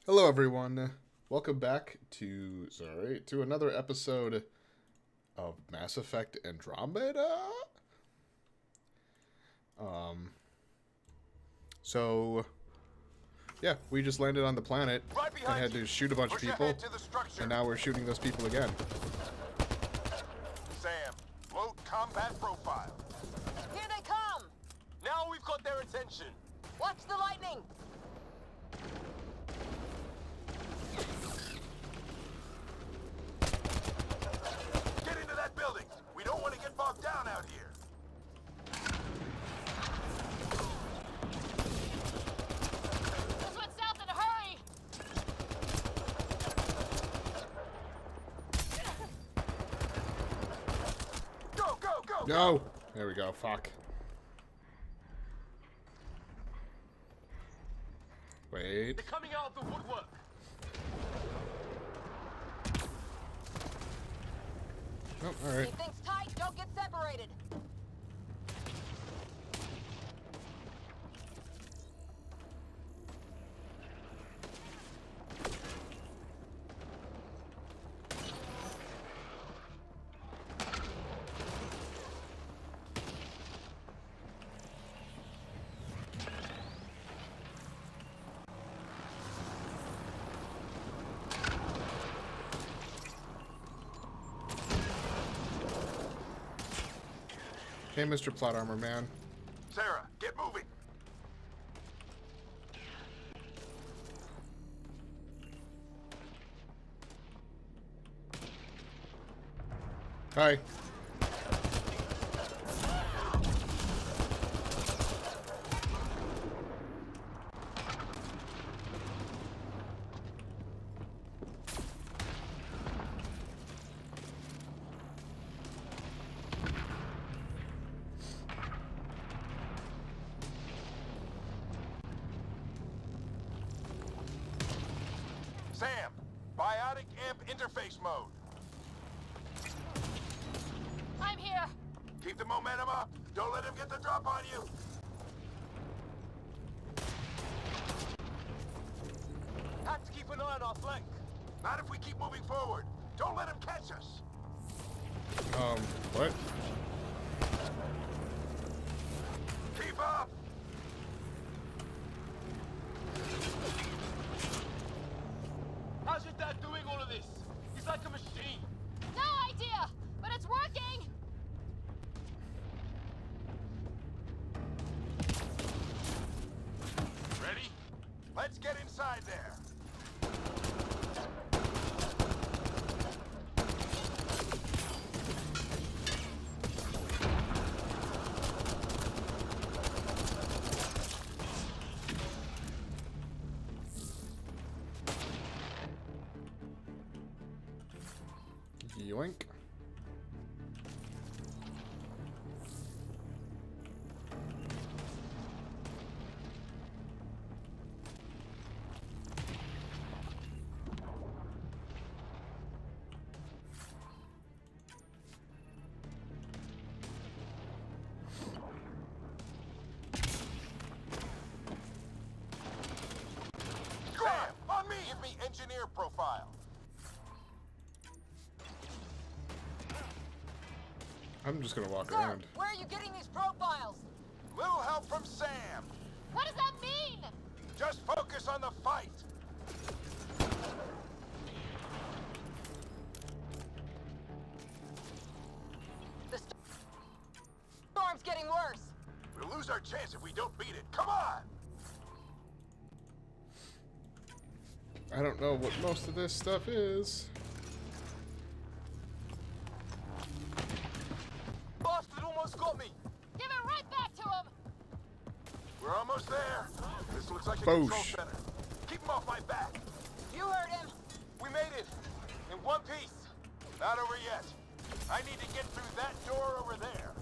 Hello, everyone. Welcome back to another episode of Mass Effect Andromeda. Yeah, we just landed on the planet and had to shoot a bunch of people, and now we're shooting those people again. Sam, load combat profile. Here they come! Now we've got their attention. Watch the lightning! Get into that building. We don't want to get bogged down out here. This one's south in a hurry! Go, go, go! No! There we go. Fuck. Wait. They're coming out of the woodwork. Oh, alright. Keep things tight, don't get separated! Hey, Mr. Plot Armor Man. Sarah, get moving. Hi. Sam, biotic amp interface mode. I'm here! Keep the momentum up. Don't let him get the drop on you. Have to keep an eye on our flank. Not if we keep moving forward. Don't let him catch us. What? Keep up. How's your dad doing all of this? He's like a machine. No idea! But it's working! Ready? Let's get inside there. Yoink. Sam, on me! Give me engineer profile. I'm just gonna walk Sir, around. where are you getting these profiles? Little help from Sam. What does that mean? Just focus on the fight. The storm's getting worse! We'll lose our chance if we don't beat it. Come on! I don't know what most of this stuff is. Bastard almost got me. Give it right back to him! We're almost there. This looks like a control Boosh. center. Keep him off my back. You heard him! We made it. In one piece. Not over yet. I need to get through that door over there.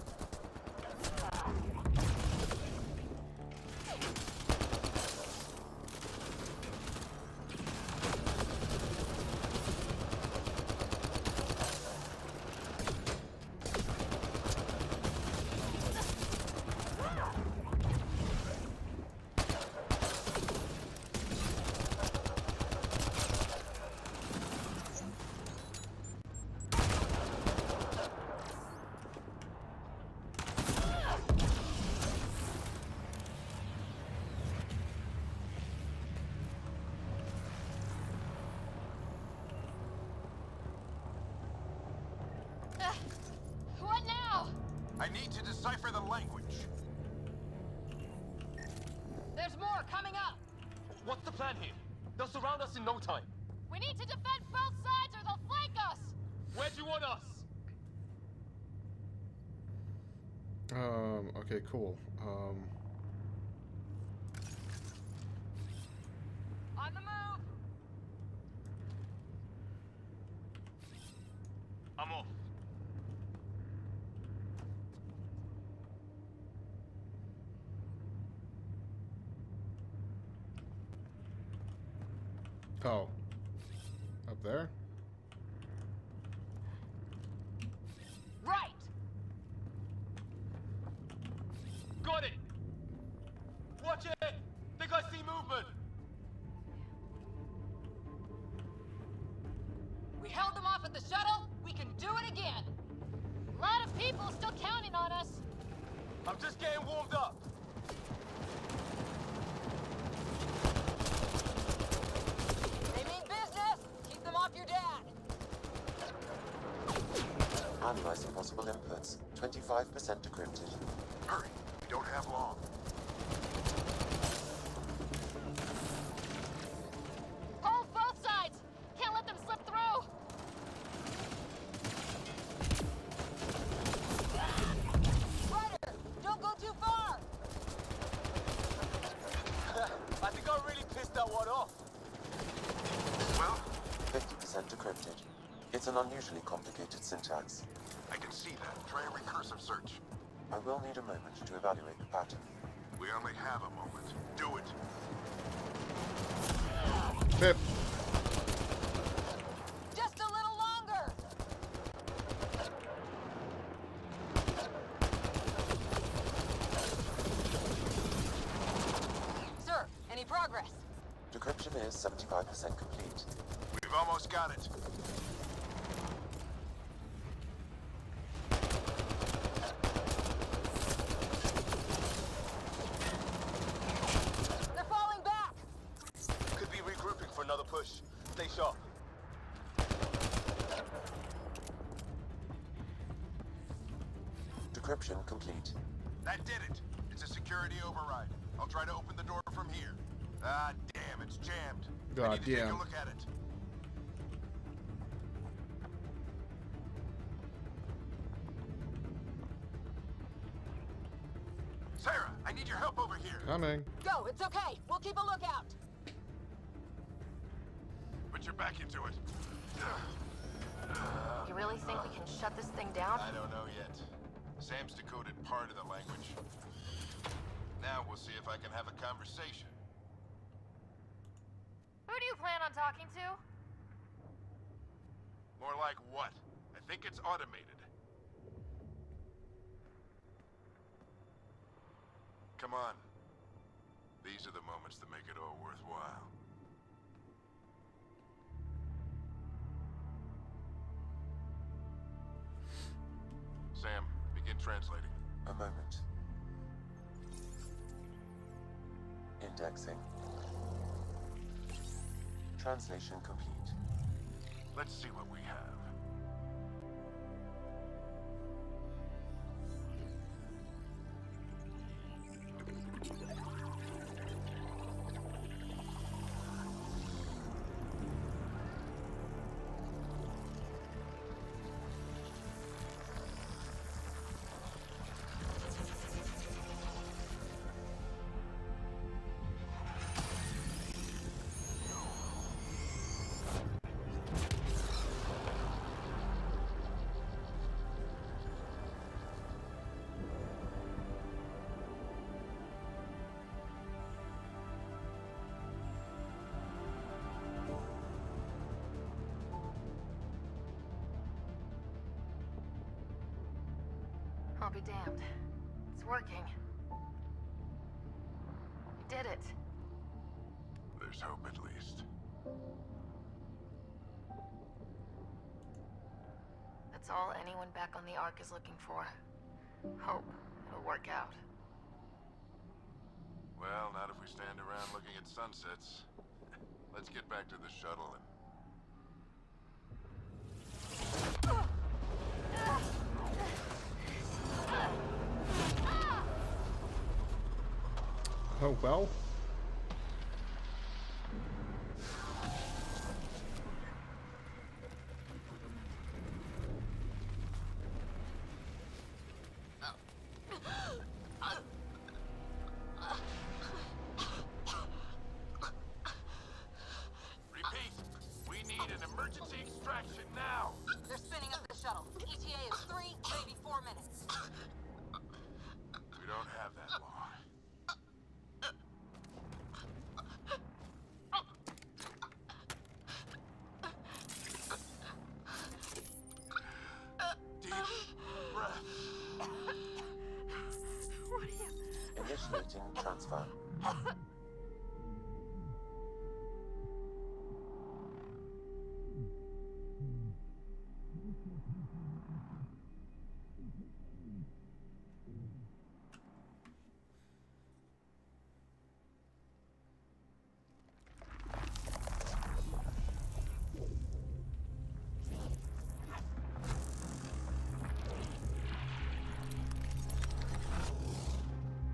need to decipher the language. There's more coming up. What's the plan here? They'll surround us in no time. We need to defend both sides or they'll flank us. Where do you want us? Okay, cool. On the move. I'm off. Oh. Up there? Right. Got it! Watch it! Think I see movement! We held them off at the shuttle. We can do it again. A lot of people still counting on us. I'm just getting warmed up. They mean business. Keep them off your dad. Analyzing possible inputs. 25% decrypted. Hurry, we don't have long. Hold both sides. Can't let them slip through. Ryder, don't go too far. I think I really pissed that one off. Well, 50% decrypted. It's an unusually complicated syntax. I can see that. Try a recursive search. I will need a moment to evaluate the pattern. We only have a moment. Do it. Pip. Just a little longer. Sir, any progress? Decryption is 75% complete. We've almost got it. They're falling back. Could be regrouping for another push. Stay sharp. Decryption complete. That did it. It's a security override. I'll try to open the door from here. Ah, damn, it's jammed. I God need to take a damn. look at it. Sarah, I need your help over here. Coming. Go, it's okay. We'll keep a lookout. Put your back into it. You really think we can shut this thing down? I don't know yet. Sam's decoded part of the language. Now we'll see if I can have a conversation. Who do you plan on talking to? More like what? I think it's automated. Come on. These are the moments that make it all worthwhile. Sam, begin translating. A moment. Indexing. Translation complete. Let's see what we have. I'll be damned. It's working. We did it. There's hope at least. That's all anyone back on the Ark is looking for. Hope it'll work out. Well, not if we stand around looking at sunsets. Let's get back to the shuttle and... Oh, well. Repeat, we need an emergency extraction now. They're spinning up the shuttle. ETA is 3, maybe 4 minutes. We don't have that long. Deep breath. What are you... Initiating transfer.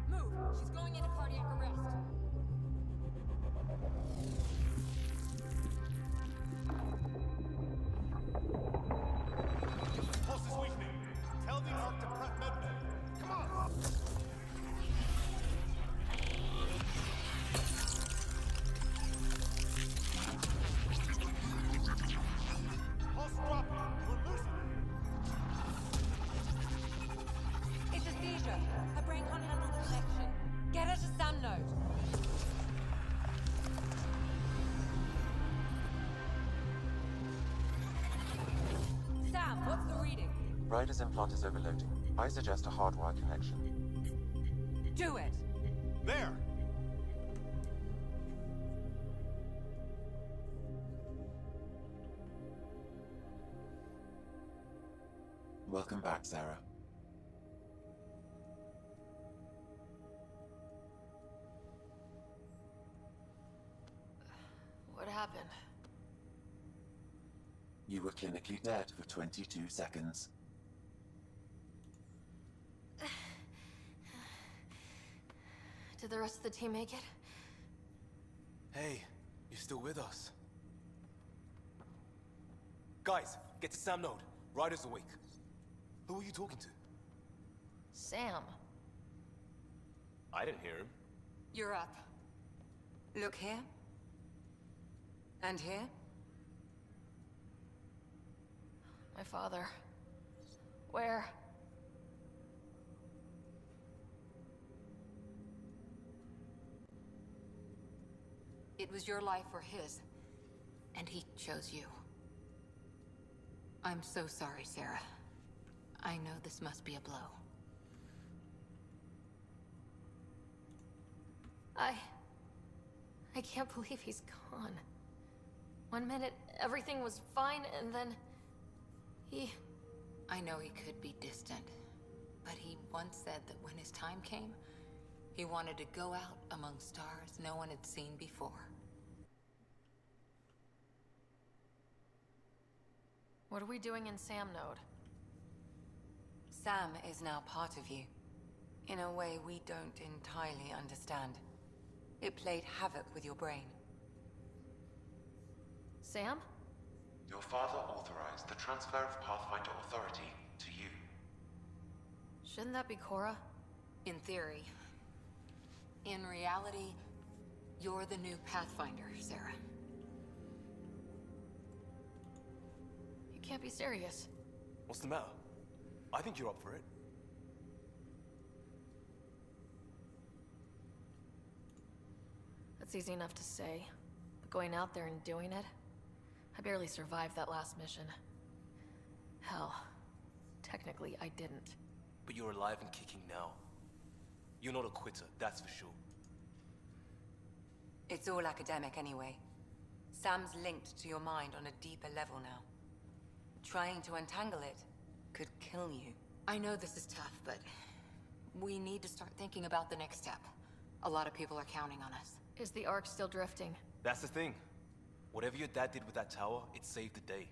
Move! She's going into cardiac arrest. Pulse is weakening. Tell the ARC to prep medbay. Come on! Pulse dropping. We're losing it. It's a seizure. Her brain can't handle the connection. Get her to Sam node. Sam, what's the reading? Ryder's implant is overloading. I suggest a hardwire connection. Do it. There! Welcome back, Sarah. What happened? You were clinically dead for 22 seconds. Did the rest of the team make it? Hey, you're still with us. Guys, get to Sam node. Ryder's awake. Who are you talking to? Sam. I didn't hear him. You're up. Look here. And here. My father. Where? It was your life or his. And he chose you. I'm so sorry, Sarah. I know this must be a blow. I can't believe he's gone. 1 minute, everything was fine, and then... I know he could be distant, but he once said that when his time came, he wanted to go out among stars no one had seen before. What are we doing in Sam node? Sam is now part of you, in a way we don't entirely understand. It played havoc with your brain. Sam? Your father authorized the transfer of Pathfinder authority to you. Shouldn't that be Cora? In theory. In reality, you're the new Pathfinder, Sarah. You can't be serious. What's the matter? I think you're up for it. That's easy enough to say. But going out there and doing it? I barely survived that last mission. Hell, technically I didn't. But you're alive and kicking now. You're not a quitter, that's for sure. It's all academic anyway. Sam's linked to your mind on a deeper level now. Trying to untangle it could kill you. I know this is tough, but we need to start thinking about the next step. A lot of people are counting on us. Is the Ark still drifting? That's the thing. Whatever your dad did with that tower, it saved the day.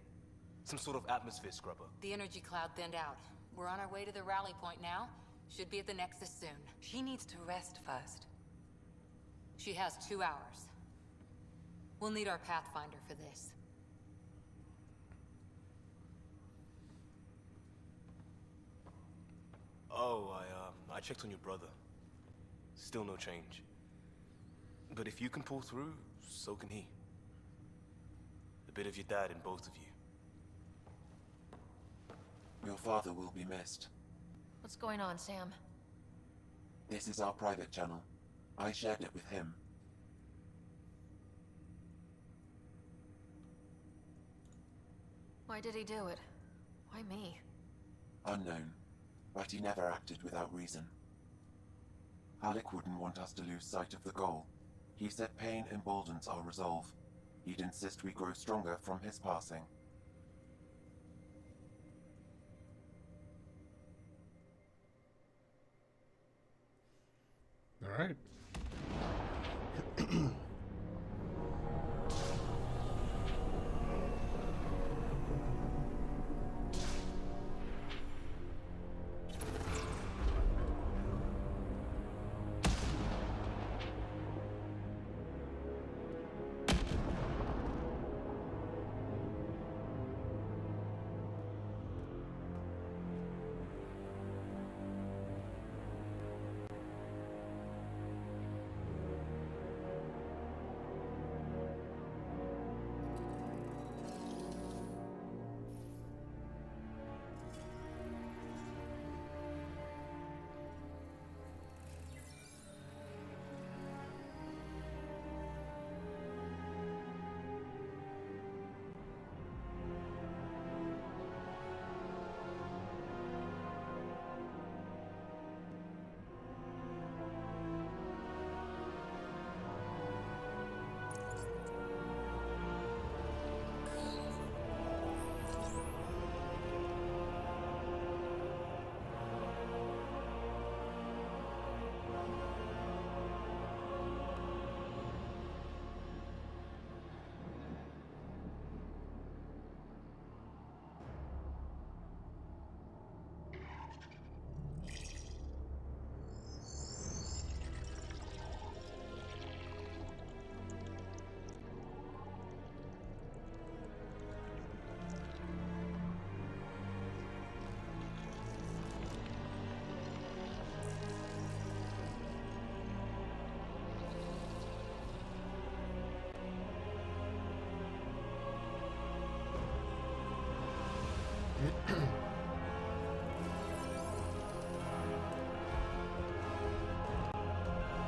Some sort of atmosphere scrubber. The energy cloud thinned out. We're on our way to the rally point now. Should be at the Nexus soon. She needs to rest first. She has 2 hours. We'll need our Pathfinder for this. Oh, I checked on your brother. Still no change. But if you can pull through, so can he. A bit of your dad in both of you. Your father will be missed. What's going on, Sam? This is our private channel. I shared it with him. Why did he do it? Why me? Unknown, but he never acted without reason. Halleck wouldn't want us to lose sight of the goal. He said pain emboldens our resolve. He'd insist we grow stronger from his passing. All right.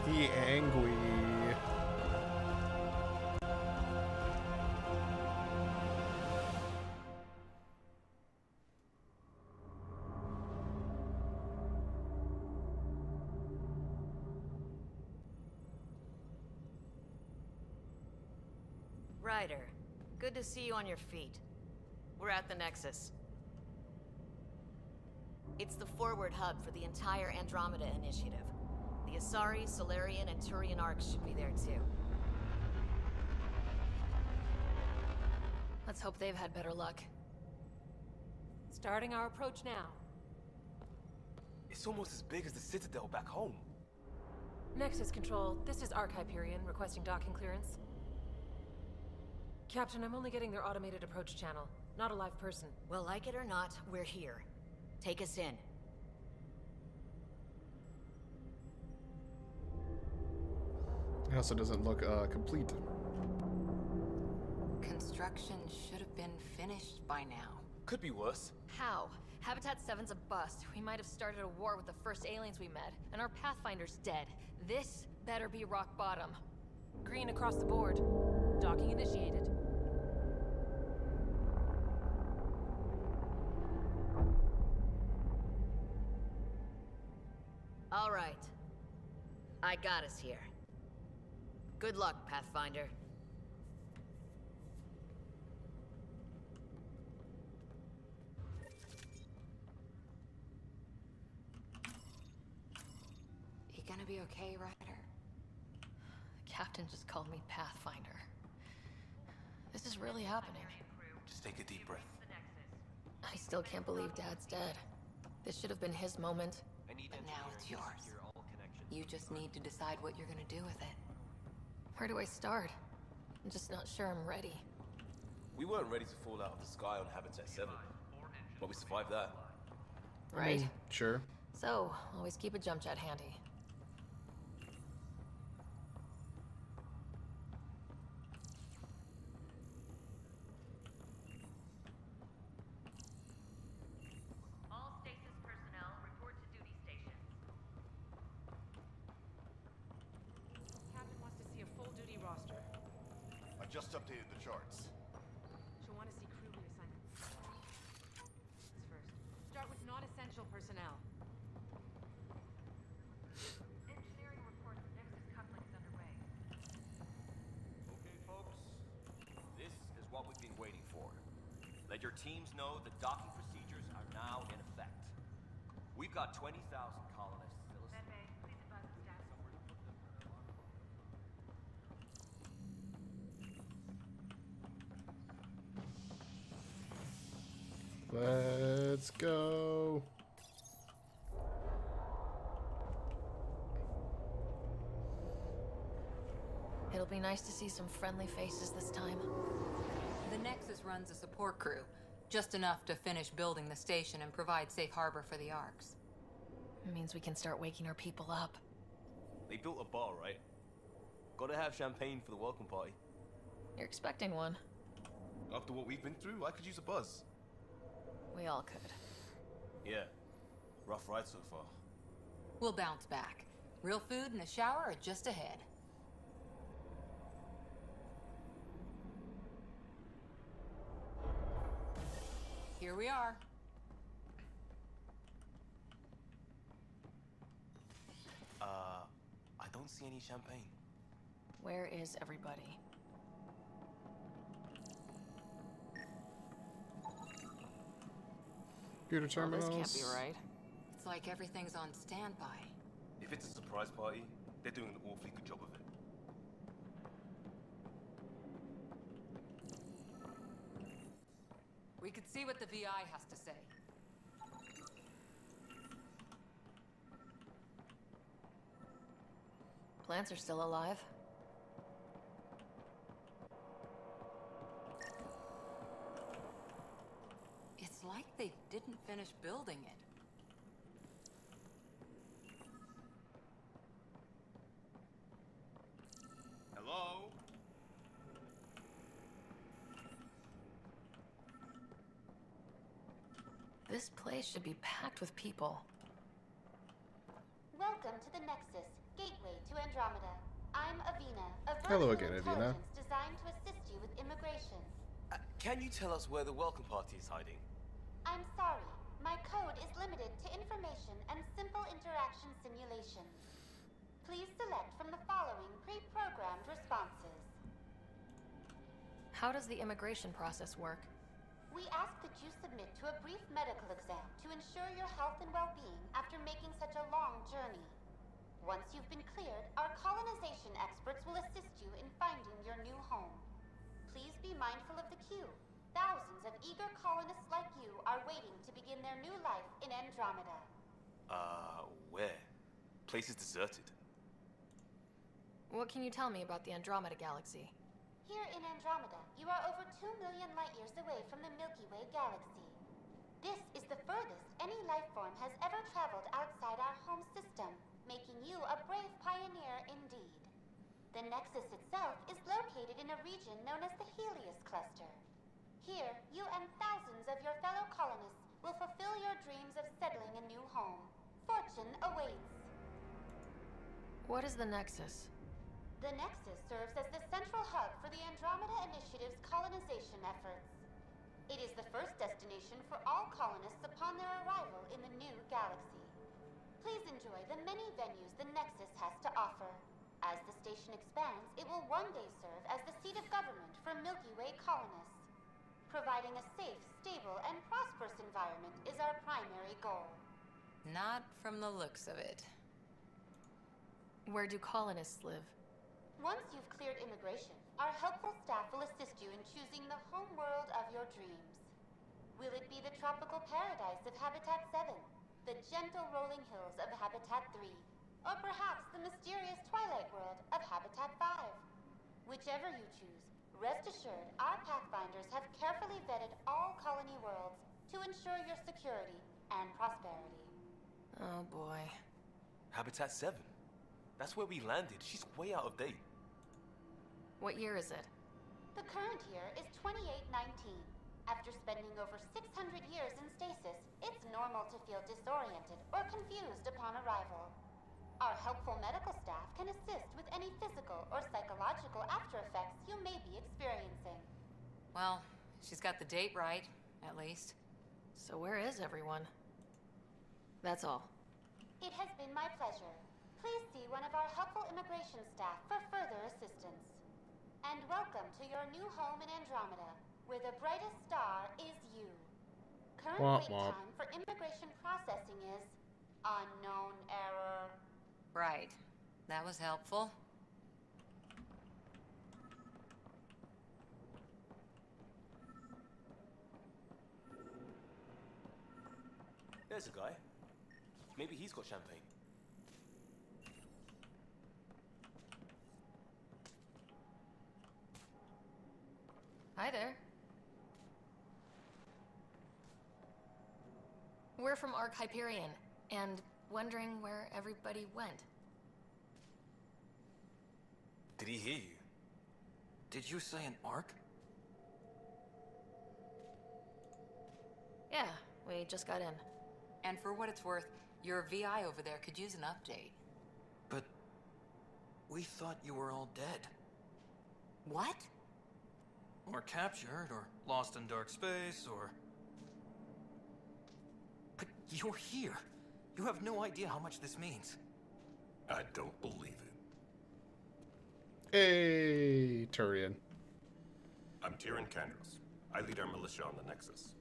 He angry. Ryder, good to see you on your feet. We're at the Nexus. It's the forward hub for the entire Andromeda initiative. The Asari, Solarian, and Turian arcs should be there too. Let's hope they've had better luck. Starting our approach now. It's almost as big as the Citadel back home. Nexus Control, this is Arc Hyperion requesting docking clearance. Captain, I'm only getting their automated approach channel, not a live person. Well, like it or not, we're here. Take us in. It also doesn't look complete. Construction should have been finished by now. Could be worse. How? Habitat 7's a bust. We might have started a war with the first aliens we met, and our Pathfinder's dead. This better be rock bottom. Green across the board. Docking initiated. All right. I got us here. Good luck, Pathfinder. You gonna be okay, Ryder? The captain just called me Pathfinder. This is really happening. Just take a deep breath. I still can't believe Dad's dead. This should have been his moment. But now it's yours. You just need to decide what you're gonna do with it. Where do I start? I'm just not sure I'm ready. We weren't ready to fall out of the sky on Habitat 7, but we survived that. Right? Sure. So, always keep a jump jet handy. All stasis personnel report to duty stations. Captain wants to see a full duty roster. I just updated the charts. She'll want to see crew reassignments. First, start with non-essential personnel. Engineering reports the Nexus coupling is underway. Okay, folks. This is what we've been waiting for. Let your teams know the docking procedures are now in effect. We've got 20,000 colonists still asleep. Medbay, please advise the status. Let's go. It'll be nice to see some friendly faces this time. The Nexus runs a support crew, just enough to finish building the station and provide safe harbor for the Arks. It means we can start waking our people up. They built a bar, right? Gotta have champagne for the welcome party. You're expecting one. After what we've been through, I could use a buzz. We all could. Yeah. Rough ride so far. We'll bounce back. Real food and a shower are just ahead. Here we are. I don't see any champagne. Where is everybody? Computer Well, terminals. this can't be right. It's like everything's on standby. If it's a surprise party, they're doing an awfully good job of it. We could see what the VI has to say. Plants are still alive. It's like they didn't finish building it. Hello? This place should be packed with people. Welcome to the Nexus, gateway to Andromeda. I'm Avina, a Hello virtual again, Avina. intelligence designed to assist you with immigration. Can you tell us where the welcome party is hiding? I'm sorry, my code is limited to information and simple interaction simulations. Please select from the following pre-programmed responses. How does the immigration process work? We ask that you submit to a brief medical exam to ensure your health and well-being after making such a long journey. Once you've been cleared, our colonization experts will assist you in finding your new home. Please be mindful of the queue. Thousands of eager colonists like you are waiting to begin their new life in Andromeda. Where? Place is deserted. What can you tell me about the Andromeda galaxy? Here in Andromeda, you are over 2 million light-years away from the Milky Way galaxy. This is the furthest any life form has ever traveled outside our home system, making you a brave pioneer indeed. The Nexus itself is located in a region known as the Helios Cluster. Here, you and thousands of your fellow colonists will fulfill your dreams of settling a new home. Fortune awaits. What is the Nexus? The Nexus serves as the central hub for the Andromeda Initiative's colonization efforts. It is the first destination for all colonists upon their arrival in the new galaxy. Please enjoy the many venues the Nexus has to offer. As the station expands, it will one day serve as the seat of government for Milky Way colonists. Providing a safe, stable, and prosperous environment is our primary goal. Not from the looks of it. Where do colonists live? Once you've cleared immigration, our helpful staff will assist you in choosing the home world of your dreams. Will it be the tropical paradise of Habitat 7, the gentle rolling hills of Habitat 3, or perhaps the mysterious twilight world of Habitat 5? Whichever you choose, rest assured our Pathfinders have carefully vetted all colony worlds to ensure your security and prosperity. Oh boy. Habitat 7. That's where we landed. She's way out of date. What year is it? The current year is 2819. After spending over 600 years in stasis, it's normal to feel disoriented or confused upon arrival. Our helpful medical staff can assist with any physical or psychological after effects you may be experiencing. Well, she's got the date right, at least. So where is everyone? That's all. It has been my pleasure. Please see one of our helpful immigration staff for further assistance. And welcome to your new home in Andromeda, where the brightest star is you. Current Womp wait womp. time for immigration processing is unknown error. Right. That was helpful. There's a guy. Maybe he's got champagne. Hi there. We're from Ark Hyperion, and wondering where everybody went. Did he hear you? Did you say an arc? Yeah, we just got in. And for what it's worth, your VI over there could use an update. But we thought you were all dead. What? Or captured, or lost in dark space, or... But you're here. You have no idea how much this means. I don't believe it. Hey, Turian. I'm Tyrion Kandros. I lead our militia on the Nexus.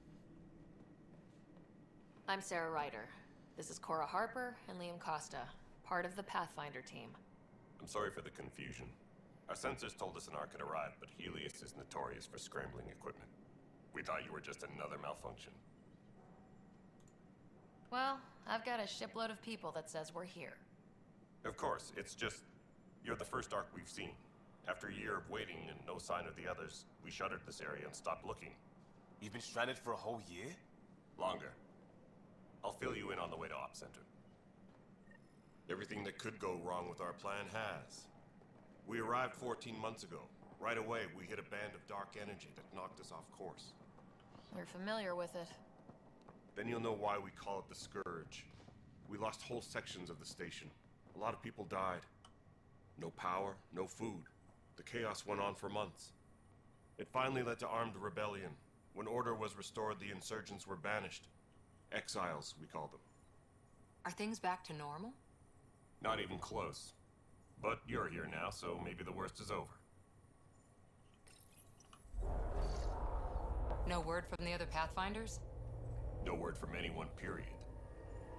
I'm Sarah Ryder. This is Cora Harper and Liam Costa, part of the Pathfinder team. I'm sorry for the confusion. Our sensors told us an arc had arrived, but Helios is notorious for scrambling equipment. We thought you were just another malfunction. Well, I've got a shipload of people that says we're here. Of course, it's just... you're the first arc we've seen. After a year of waiting and no sign of the others, we shuttered this area and stopped looking. You've been stranded for a whole year? Longer. I'll fill you in on the way to Op Center. Everything that could go wrong with our plan has. We arrived 14 months ago. Right away, we hit a band of dark energy that knocked us off course. We're familiar with it. Then you'll know why we call it the Scourge. We lost whole sections of the station. A lot of people died. No power, no food. The chaos went on for months. It finally led to armed rebellion. When order was restored, the insurgents were banished. Exiles, we call them. Are things back to normal? Not even close. But you're here now, so maybe the worst is over. No word from the other Pathfinders? No word from anyone, period.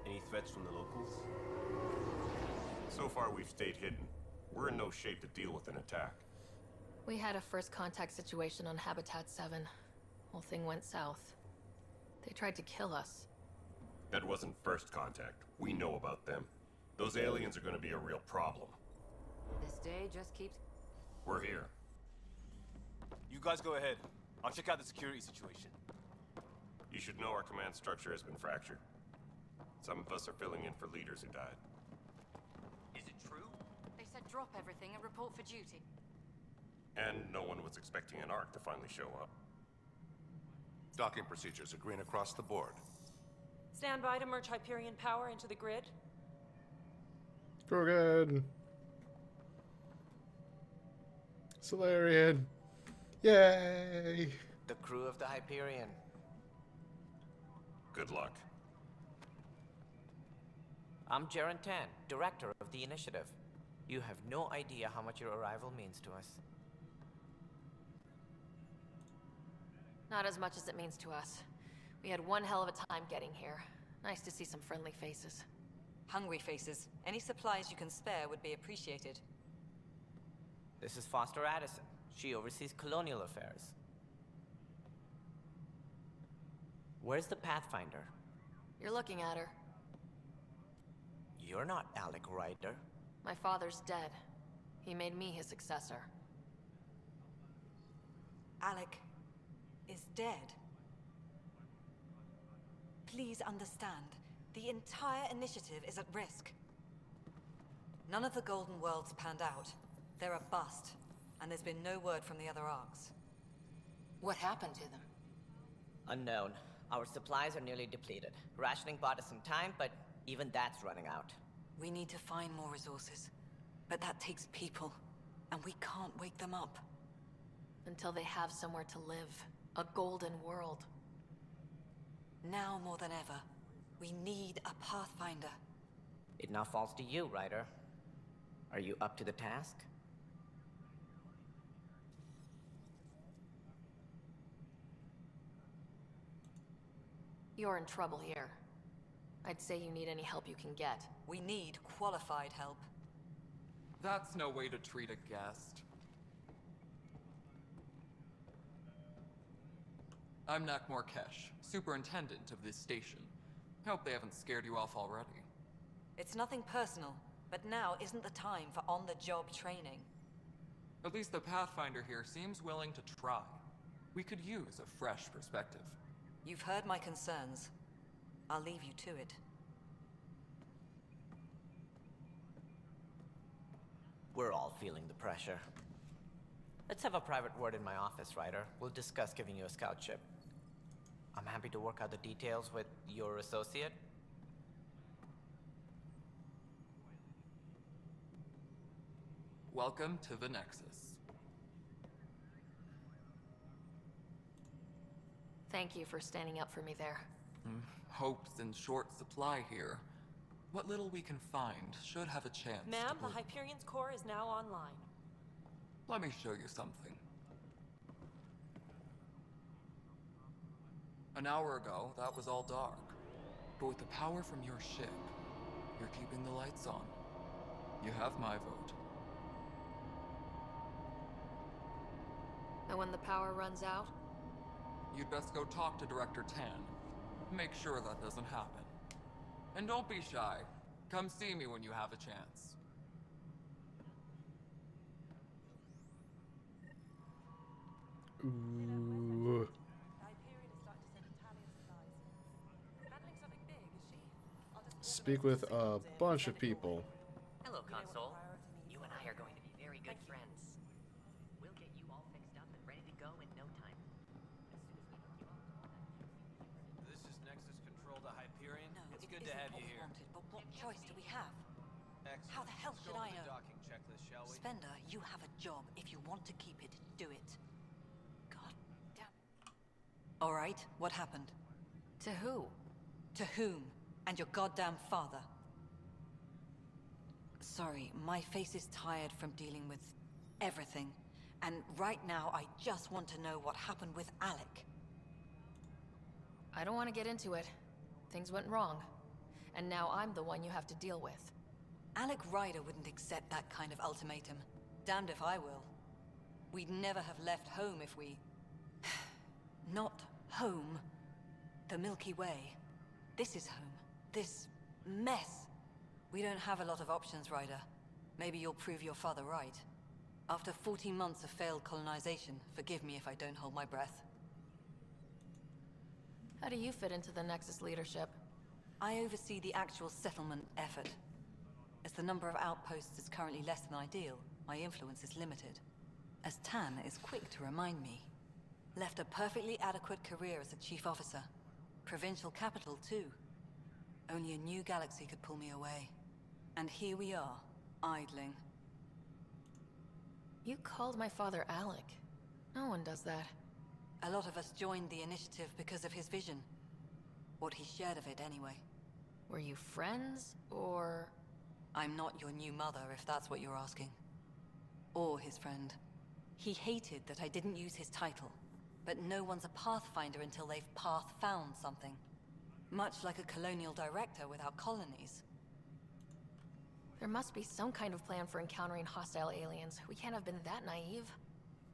Any threats from the locals? So far, we've stayed hidden. We're in no shape to deal with an attack. We had a first contact situation on Habitat 7. Whole thing went south. They tried to kill us. That wasn't first contact. We know about them. Those aliens are going to be a real problem. This day just keeps... We're here. You guys go ahead. I'll check out the security situation. You should know our command structure has been fractured. Some of us are filling in for leaders who died. Is it true? They said drop everything and report for duty. And no one was expecting an arc to finally show up. Docking procedures are green across the board. Stand by to merge Hyperion power into the grid. Go good. Solarian. Yay! The crew of the Hyperion. Good luck. I'm Jaren Tan, director of the initiative. You have no idea how much your arrival means to us. Not as much as it means to us. We had one hell of a time getting here. Nice to see some friendly faces. Hungry faces. Any supplies you can spare would be appreciated. This is Foster Addison. She oversees colonial affairs. Where's the Pathfinder? You're looking at her. You're not Alec Ryder. My father's dead. He made me his successor. Alec is dead. Please understand, the entire initiative is at risk. None of the Golden Worlds panned out. They're a bust, and there's been no word from the other arcs. What happened to them? Unknown. Our supplies are nearly depleted. Rationing bought us some time, but even that's running out. We need to find more resources, but that takes people, and we can't wake them up. Until they have somewhere to live. A golden world. Now more than ever, we need a Pathfinder. It now falls to you, Ryder. Are you up to the task? You're in trouble here. I'd say you need any help you can get. We need qualified help. That's no way to treat a guest. I'm Nak Morkesh, superintendent of this station. Hope they haven't scared you off already. It's nothing personal, but now isn't the time for on-the-job training. At least the Pathfinder here seems willing to try. We could use a fresh perspective. You've heard my concerns. I'll leave you to it. We're all feeling the pressure. Let's have a private word in my office, Ryder. We'll discuss giving you a scout ship. I'm happy to work out the details with your associate. Welcome to the Nexus. Thank you for standing up for me there. Hope's in short supply here. What little we can find should have a chance. Ma'am, the Hyperion's core is now online. Let me show you something. An hour ago, that was all dark. But with the power from your ship, you're keeping the lights on. You have my vote. And when the power runs out? You'd best go talk to Director Tan. Make sure that doesn't happen. And don't be shy. Come see me when you have a chance. Ooh. Speak with a bunch of people. Hello, Console. You and I are going to be very good friends. We'll get you all fixed up and ready to go in no time. This is Nexus Control to Hyperion. No, it's it good to isn't have what you we here. wanted, but what choice do we have? Excellent. How the hell Let's should go I over the know? docking checklist, shall we? Spender, you have a job. If you want to keep it, do it. God damn. All right, what happened? To who? To whom? And your goddamn father. Sorry, my face is tired from dealing with everything. And right now, I just want to know what happened with Alec. I don't want to get into it. Things went wrong. And now I'm the one you have to deal with. Alec Ryder wouldn't accept that kind of ultimatum. Damned if I will. We'd never have left home if we... Not home. The Milky Way. This is home. This mess. We don't have a lot of options, Ryder. Maybe you'll prove your father right. After 14 months of failed colonization, forgive me if I don't hold my breath. How do you fit into the Nexus leadership? I oversee the actual settlement effort. As the number of outposts is currently less than ideal, my influence is limited. As Tan is quick to remind me. Left a perfectly adequate career as a chief officer. Provincial capital, too. Only a new galaxy could pull me away. And here we are, idling. You called my father Alec. No one does that. A lot of us joined the initiative because of his vision. What he shared of it, anyway. Were you friends, or...? I'm not your new mother, if that's what you're asking. Or his friend. He hated that I didn't use his title. But no one's a Pathfinder until they've path-found something. Much like a colonial director without colonies. There must be some kind of plan for encountering hostile aliens. We can't have been that naive.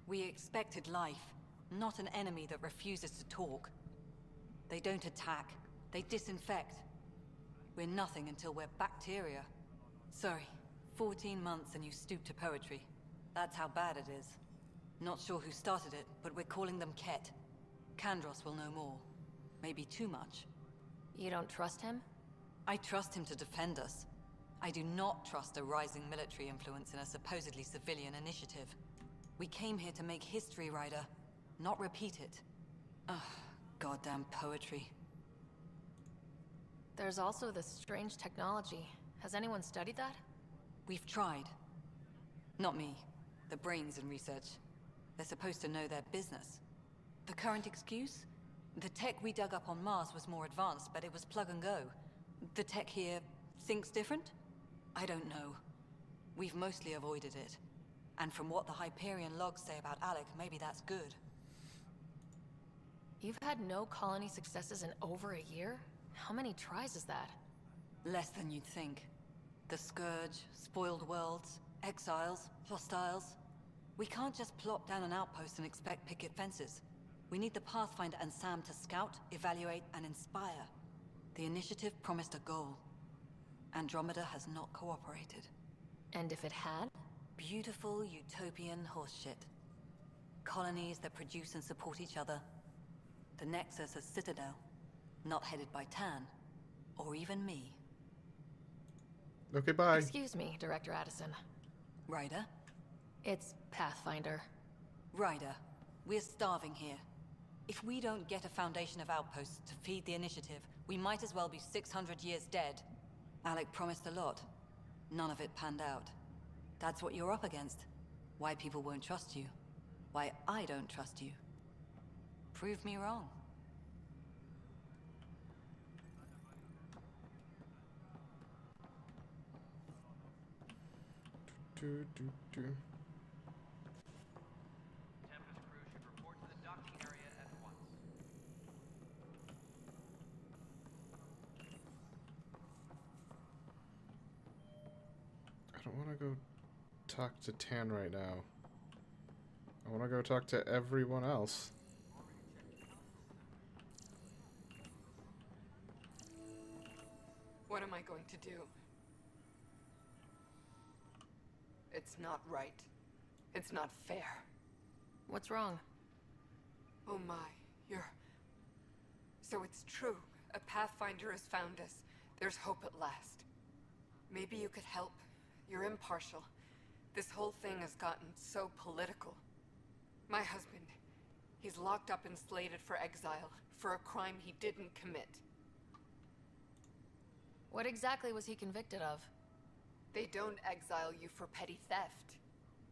We expected life, not an enemy that refuses to talk. They don't attack, they disinfect. We're nothing until we're bacteria. Sorry, 14 months and you stoop to poetry. That's how bad it is. Not sure who started it, but we're calling them Ket. Kandros will know more. Maybe too much. You don't trust him? I trust him to defend us. I do not trust a rising military influence in a supposedly civilian initiative. We came here to make history, Ryder, not repeat it. Ugh, goddamn poetry. There's also this strange technology. Has anyone studied that? We've tried. Not me. The brains in research. They're supposed to know their business. The current excuse? The tech we dug up on Mars was more advanced, but it was plug and go. The tech here thinks different? I don't know. We've mostly avoided it. And from what the Hyperion logs say about Alec, maybe that's good. You've had no colony successes in over a year? How many tries is that? Less than you'd think. The Scourge, spoiled worlds, exiles, hostiles. We can't just plop down an outpost and expect picket fences. We need the Pathfinder and Sam to scout, evaluate, and inspire. The initiative promised a goal. Andromeda has not cooperated. And if it had? Beautiful utopian horseshit. Colonies that produce and support each other. The Nexus a citadel, not headed by Tan, or even me. Okay, bye. Excuse me, Director Addison. Ryder? It's Pathfinder. Ryder, we're starving here. If we don't get a foundation of outposts to feed the initiative, we might as well be 600 years dead. Alec promised a lot. None of it panned out. That's what you're up against. Why people won't trust you. Why I don't trust you. Prove me wrong. Tempest crew should report to the docking area at once. I don't want to go talk to Tan right now. I want to go talk to everyone else. What am I going to do? It's not right. It's not fair. What's wrong? Oh my, So it's true. A Pathfinder has found us. There's hope at last. Maybe you could help. You're impartial. This whole thing has gotten so political. My husband, he's locked up and slated for exile for a crime he didn't commit. What exactly was he convicted of? They don't exile you for petty theft.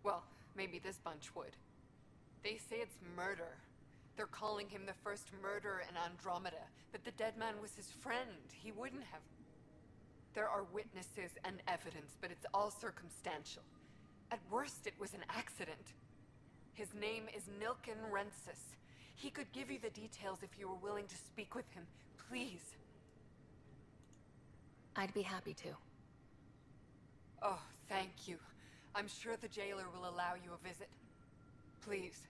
Well, maybe this bunch would. They say it's murder. They're calling him the first murderer in Andromeda, but the dead man was his friend. He wouldn't have... There are witnesses and evidence, but it's all circumstantial. At worst, it was an accident. His name is Nilken Rensis. He could give you the details if you were willing to speak with him. Please. I'd be happy to. Oh, thank you. I'm sure the jailer will allow you a visit. Please,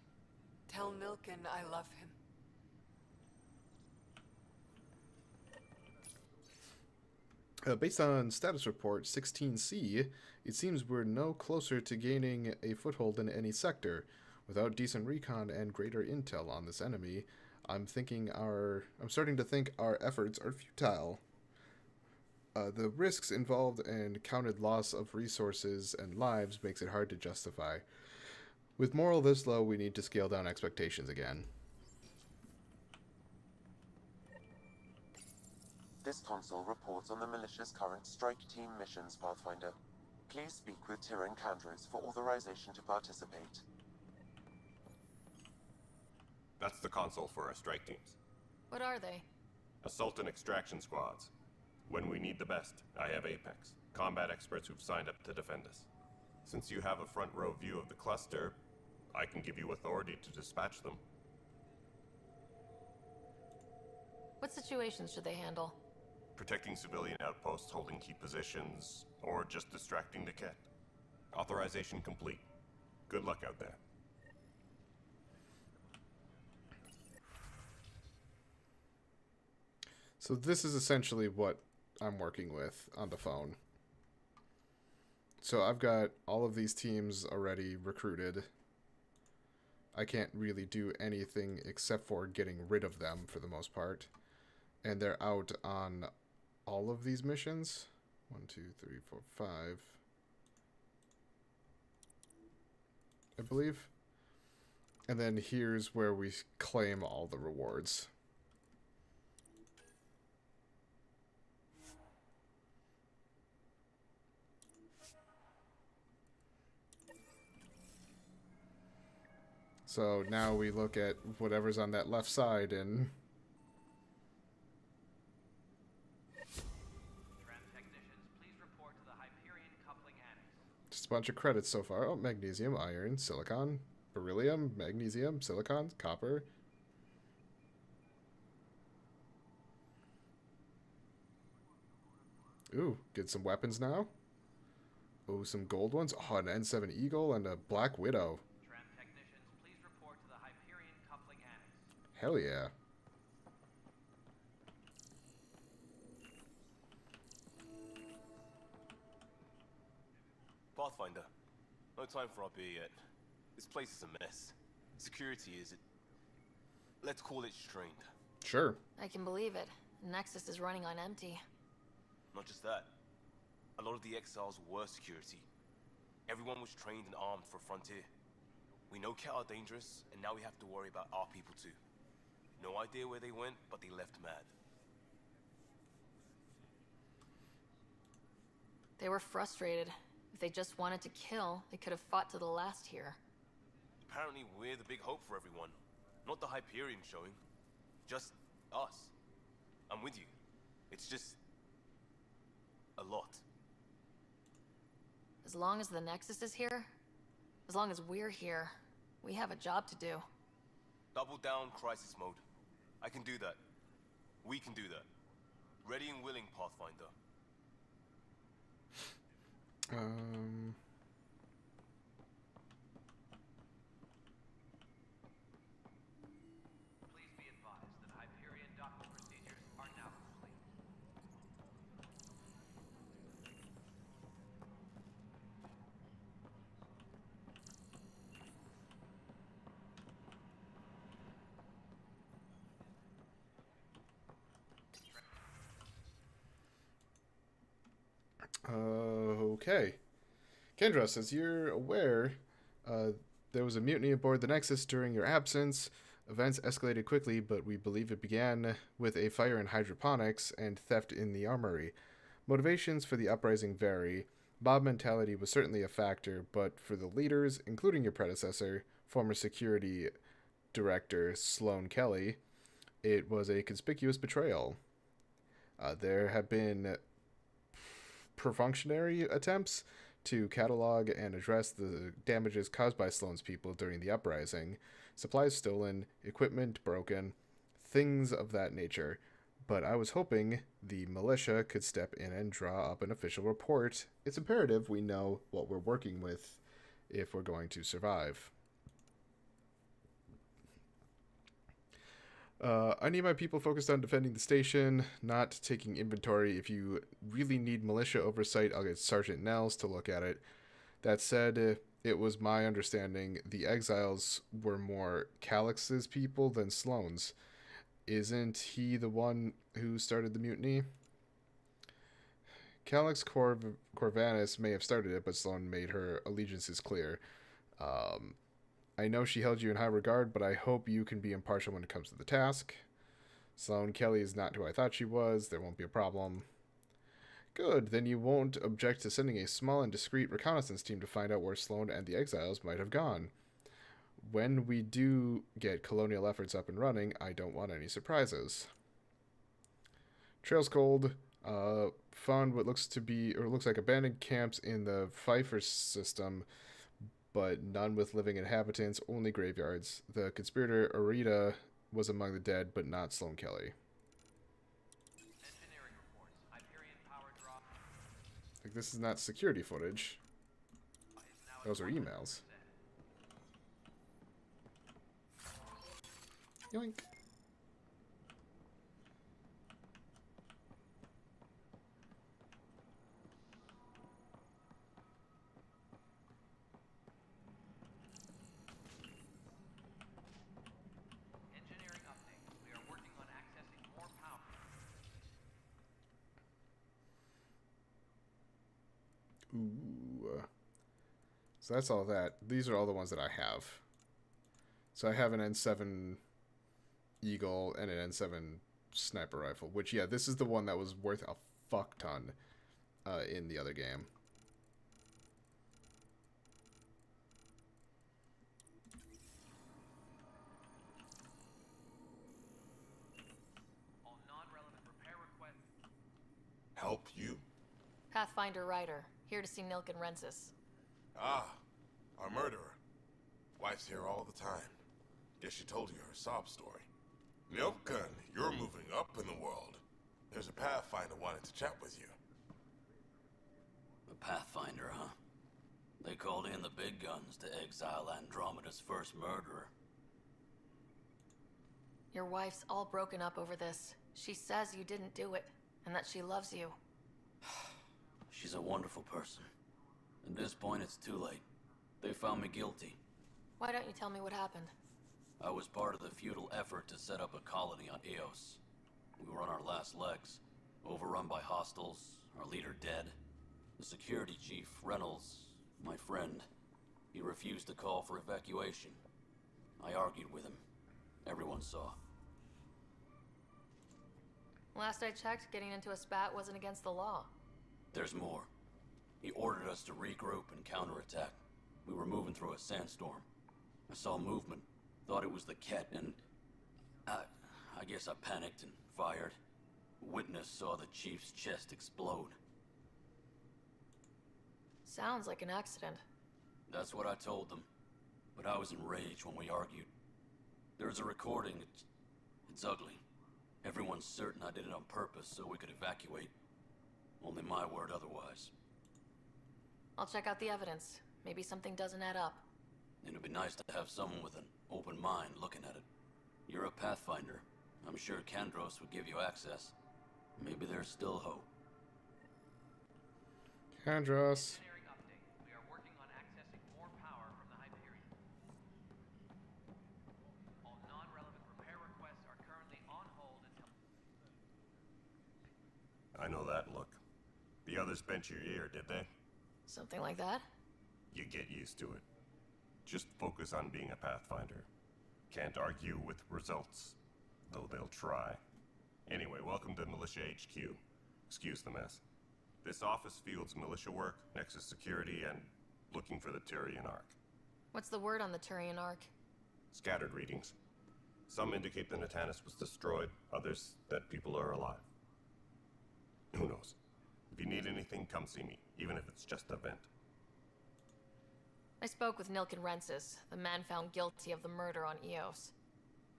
tell Nilken I love him. Based on status report 16C, it seems we're no closer to gaining a foothold in any sector. Without decent recon and greater intel on this enemy, I'm starting to think our efforts are futile. The risks involved and counted loss of resources and lives makes it hard to justify. With morale this low, we need to scale down expectations again. This console reports on the militia's current strike team missions, Pathfinder. Please speak with Tyrion Kandros for authorization to participate. That's the console for our strike teams. What are they? Assault and extraction squads. When we need the best, I have Apex, combat experts who've signed up to defend us. Since you have a front row view of the cluster, I can give you authority to dispatch them. What situations should they handle? Protecting civilian outposts holding key positions, or just distracting the Ket. Authorization complete. Good luck out there. So this is essentially what I'm working with on the phone. So I've got all of these teams already recruited. I can't really do anything except for getting rid of them for the most part. And they're out on all of these missions. 1, 2, 3, 4, 5. I believe. And then here's where we claim all the rewards. So now we look at whatever's on that left side and... Just a bunch of credits so far. Oh, magnesium, iron, silicon, beryllium, magnesium, silicon, copper. Ooh, get some weapons now. Oh, some gold ones. Oh, an N7 Eagle and a Black Widow. Hell yeah. Pathfinder, no time for our beer yet. This place is a mess. Security is... let's call it strained. Sure. I can believe it. Nexus is running on empty. Not just that. A lot of the exiles were security. Everyone was trained and armed for Frontier. We know Ket are dangerous, and now we have to worry about our people too. No idea where they went, but they left mad. They were frustrated. If they just wanted to kill, they could have fought to the last here. Apparently we're the big hope for everyone. Not the Hyperion showing. Just us. I'm with you. It's just... a lot. As long as the Nexus is here, as long as we're here, we have a job to do. Double down crisis mode. I can do that. We can do that. Ready and willing, Pathfinder. Please be advised that Hyperion docking procedures are now complete. Okay. Kendros, as you're aware, there was a mutiny aboard the Nexus during your absence. Events escalated quickly, but we believe it began with a fire in hydroponics and theft in the armory. Motivations for the uprising vary. Mob mentality was certainly a factor, but for the leaders, including your predecessor, former security director Sloan Kelly, it was a conspicuous betrayal. There have been perfunctory attempts to catalog and address the damages caused by Sloan's people during the uprising. Supplies stolen, equipment broken, things of that nature. But I was hoping the militia could step in and draw up an official report. It's imperative we know what we're working with if we're going to survive. I need my people focused on defending the station, not taking inventory. If you really need militia oversight, I'll get Sergeant Nels to look at it. That said, it was my understanding the exiles were more Calix's people than Sloan's. Isn't he the one who started the mutiny? Calix Corvanus may have started it, but Sloan made her allegiances clear. I know she held you in high regard, but I hope you can be impartial when it comes to the task. Sloan Kelly is not who I thought she was. There won't be a problem. Good, then you won't object to sending a small and discreet reconnaissance team to find out where Sloan and the exiles might have gone. When we do get colonial efforts up and running, I don't want any surprises. Trail's cold. Found what looks like abandoned camps in the Pfeiffer system, but none with living inhabitants, only graveyards. The conspirator Arita was among the dead, but not Sloan Kelly. Engineering reports. Hyperion power drop. Like, this is not security footage. Those are emails. Yoink. Ooh. So that's all that. These are all the ones that I have. So I have an N7 Eagle and an N7 sniper rifle, which, yeah, this is the one that was worth a fuck ton in the other game. Help you? Pathfinder Ryder, here to see Nilk and Rensis. Ah, our murderer. Wife's here all the time. Guess she told you her sob story. Nilkan, you're moving up in the world. There's a Pathfinder wanting to chat with you. The Pathfinder, huh? They called in the big guns to exile Andromeda's first murderer. Your wife's all broken up over this. She says you didn't do it, and that she loves you. She's a wonderful person. At this point, it's too late. They found me guilty. Why don't you tell me what happened? I was part of the futile effort to set up a colony on Eos. We were on our last legs, overrun by hostiles, our leader dead. The security chief, Reynolds, my friend, he refused to call for evacuation. I argued with him. Everyone saw. Last I checked, getting into a spat wasn't against the law. There's more. He ordered us to regroup and counterattack. We were moving through a sandstorm. I saw movement, thought it was the Ket, and I guess I panicked and fired. Witness saw the chief's chest explode. Sounds like an accident. That's what I told them. But I was enraged when we argued. There's a recording. It's ugly. Everyone's certain I did it on purpose so we could evacuate. Only my word otherwise. I'll check out the evidence. Maybe something doesn't add up. It'd be nice to have someone with an open mind looking at it. You're a Pathfinder. I'm sure Kandros would give you access. Maybe there's still hope. Kandros. We are working on accessing more power from the Hyperion. All non-relevant repair requests are currently on hold until... I know that look. The others bent your ear, did they? Something like that? You get used to it. Just focus on being a Pathfinder. Can't argue with results, though they'll try. Anyway, welcome to Militia HQ. Excuse the mess. This office fields militia work, Nexus security, and looking for the Turian Ark. What's the word on the Turian Ark? Scattered readings. Some indicate the Natanus was destroyed, others that people are alive. Who knows? If you need anything, come see me, even if it's just a vent. I spoke with Nilk and Rensis, the man found guilty of the murder on Eos.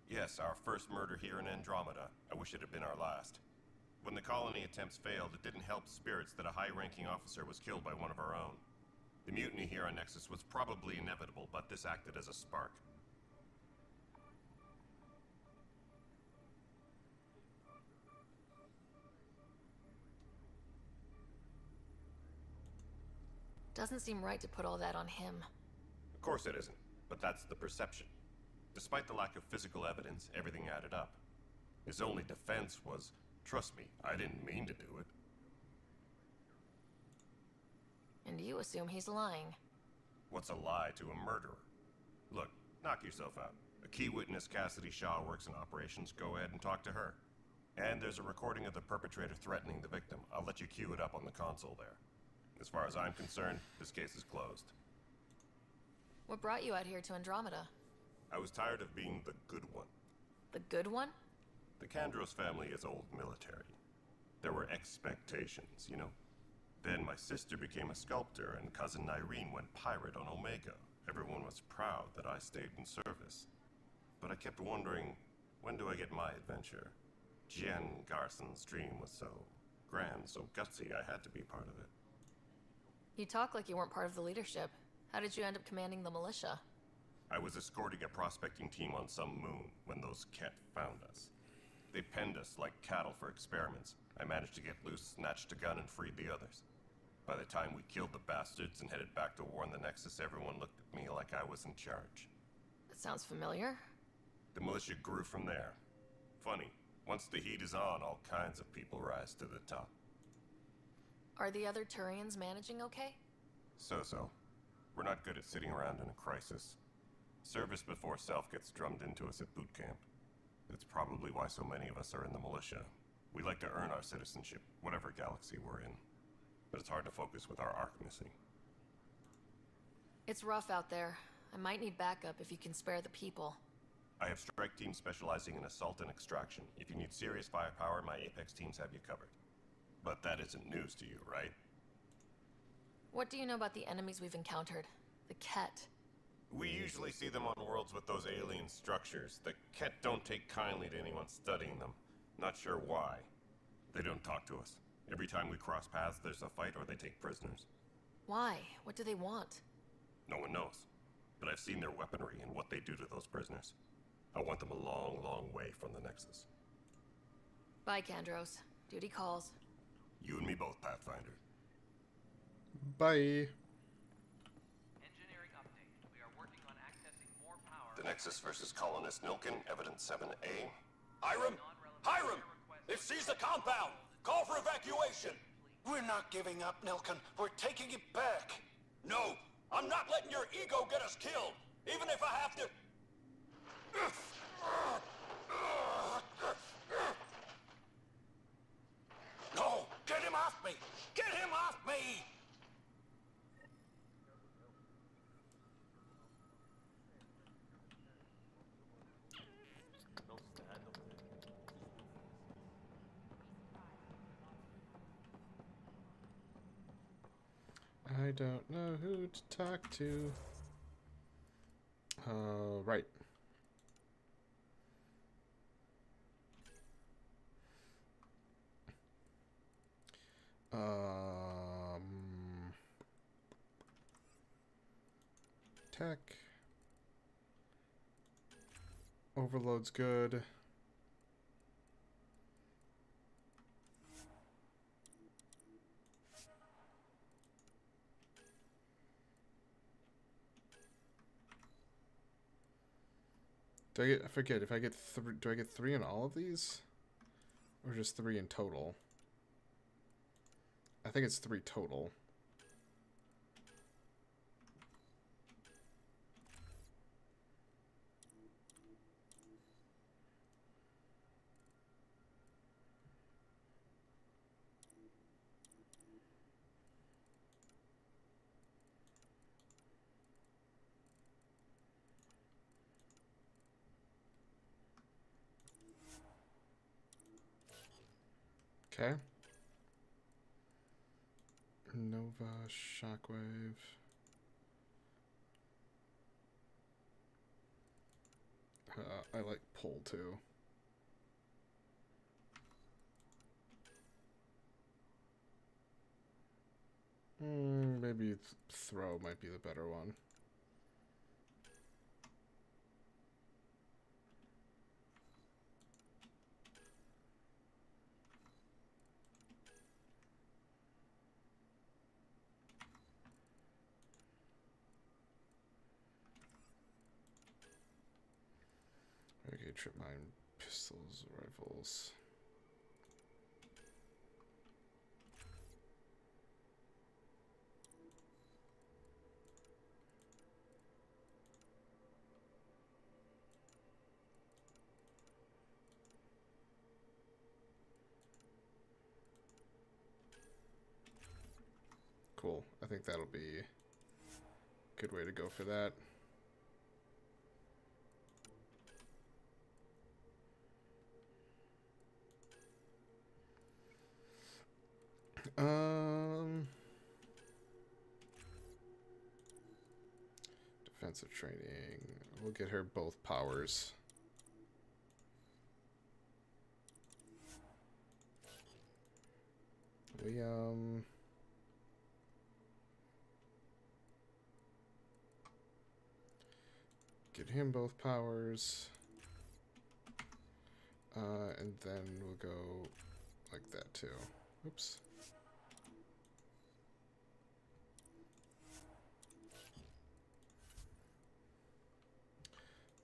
Yes, our first murder here in Andromeda. I wish it had been our last. When the colony attempts failed, it didn't help spirits that a high-ranking officer was killed by one of our own. The mutiny here on Nexus was probably inevitable, but this acted as a spark. Doesn't seem right to put all that on him. Of course it isn't, but that's the perception. Despite the lack of physical evidence, everything added up. His only defense was, trust me, I didn't mean to do it. And you assume he's lying. What's a lie to a murderer? Look, knock yourself out. A key witness, Cassidy Shaw, works in operations. Go ahead and talk to her. And there's a recording of the perpetrator threatening the victim. I'll let you cue it up on the console there. As far as I'm concerned, this case is closed. What brought you out here to Andromeda? I was tired of being the good one. The good one? The Kandros family is old military. There were expectations, you know. Then my sister became a sculptor and cousin Irene went pirate on Omega. Everyone was proud that I stayed in service. But I kept wondering, when do I get my adventure? Jen Garson's dream was so grand, so gutsy, I had to be part of it. You talk like you weren't part of the leadership. How did you end up commanding the militia? I was escorting a prospecting team on some moon when those Ket found us. They penned us like cattle for experiments. I managed to get loose, snatched a gun, and freed the others. By the time we killed the bastards and headed back to war in the Nexus, everyone looked at me like I was in charge. That sounds familiar. The militia grew from there. Funny, once the heat is on, all kinds of people rise to the top. Are the other Turians managing okay? So-so. We're not good at sitting around in a crisis. Service before self gets drummed into us at boot camp. That's probably why so many of us are in the militia. We like to earn our citizenship, whatever galaxy we're in. But it's hard to focus with our arc missing. It's rough out there. I might need backup if you can spare the people. I have strike teams specializing in assault and extraction. If you need serious firepower, my Apex teams have you covered. But that isn't news to you, right? What do you know about the enemies we've encountered? The Ket. We usually see them on worlds with those alien structures. The Ket don't take kindly to anyone studying them. Not sure why. They don't talk to us. Every time we cross paths, there's a fight or they take prisoners. Why? What do they want? No one knows. But I've seen their weaponry and what they do to those prisoners. I want them a long, long way from the Nexus. Bye, Kandros. Duty calls. You and me both, Pathfinder. Bye. Engineering update. We are working on accessing more power. The Nexus versus Colonist Nilkin, Evidence 7A. Hiram! Hiram! They've seized the compound! Call for evacuation! We're not giving up, Nilkin. We're taking it back. No! I'm not letting your ego get us killed! Even if I have to... No! Get him off me! Get him off me! I don't know who to talk to. Right. Tech. Overload's good. I forget if I get three. Do I get 3 in all of these, or just 3 in total? I think it's 3 total. Okay. Nova, Shockwave. I like pull too. Maybe throw might be the better one. Okay, trip mine, pistols, rifles. Cool. I think that'll be a good way to go for that. Defensive training. We'll get her both powers. We get him both powers. And then we'll go like that too. Oops.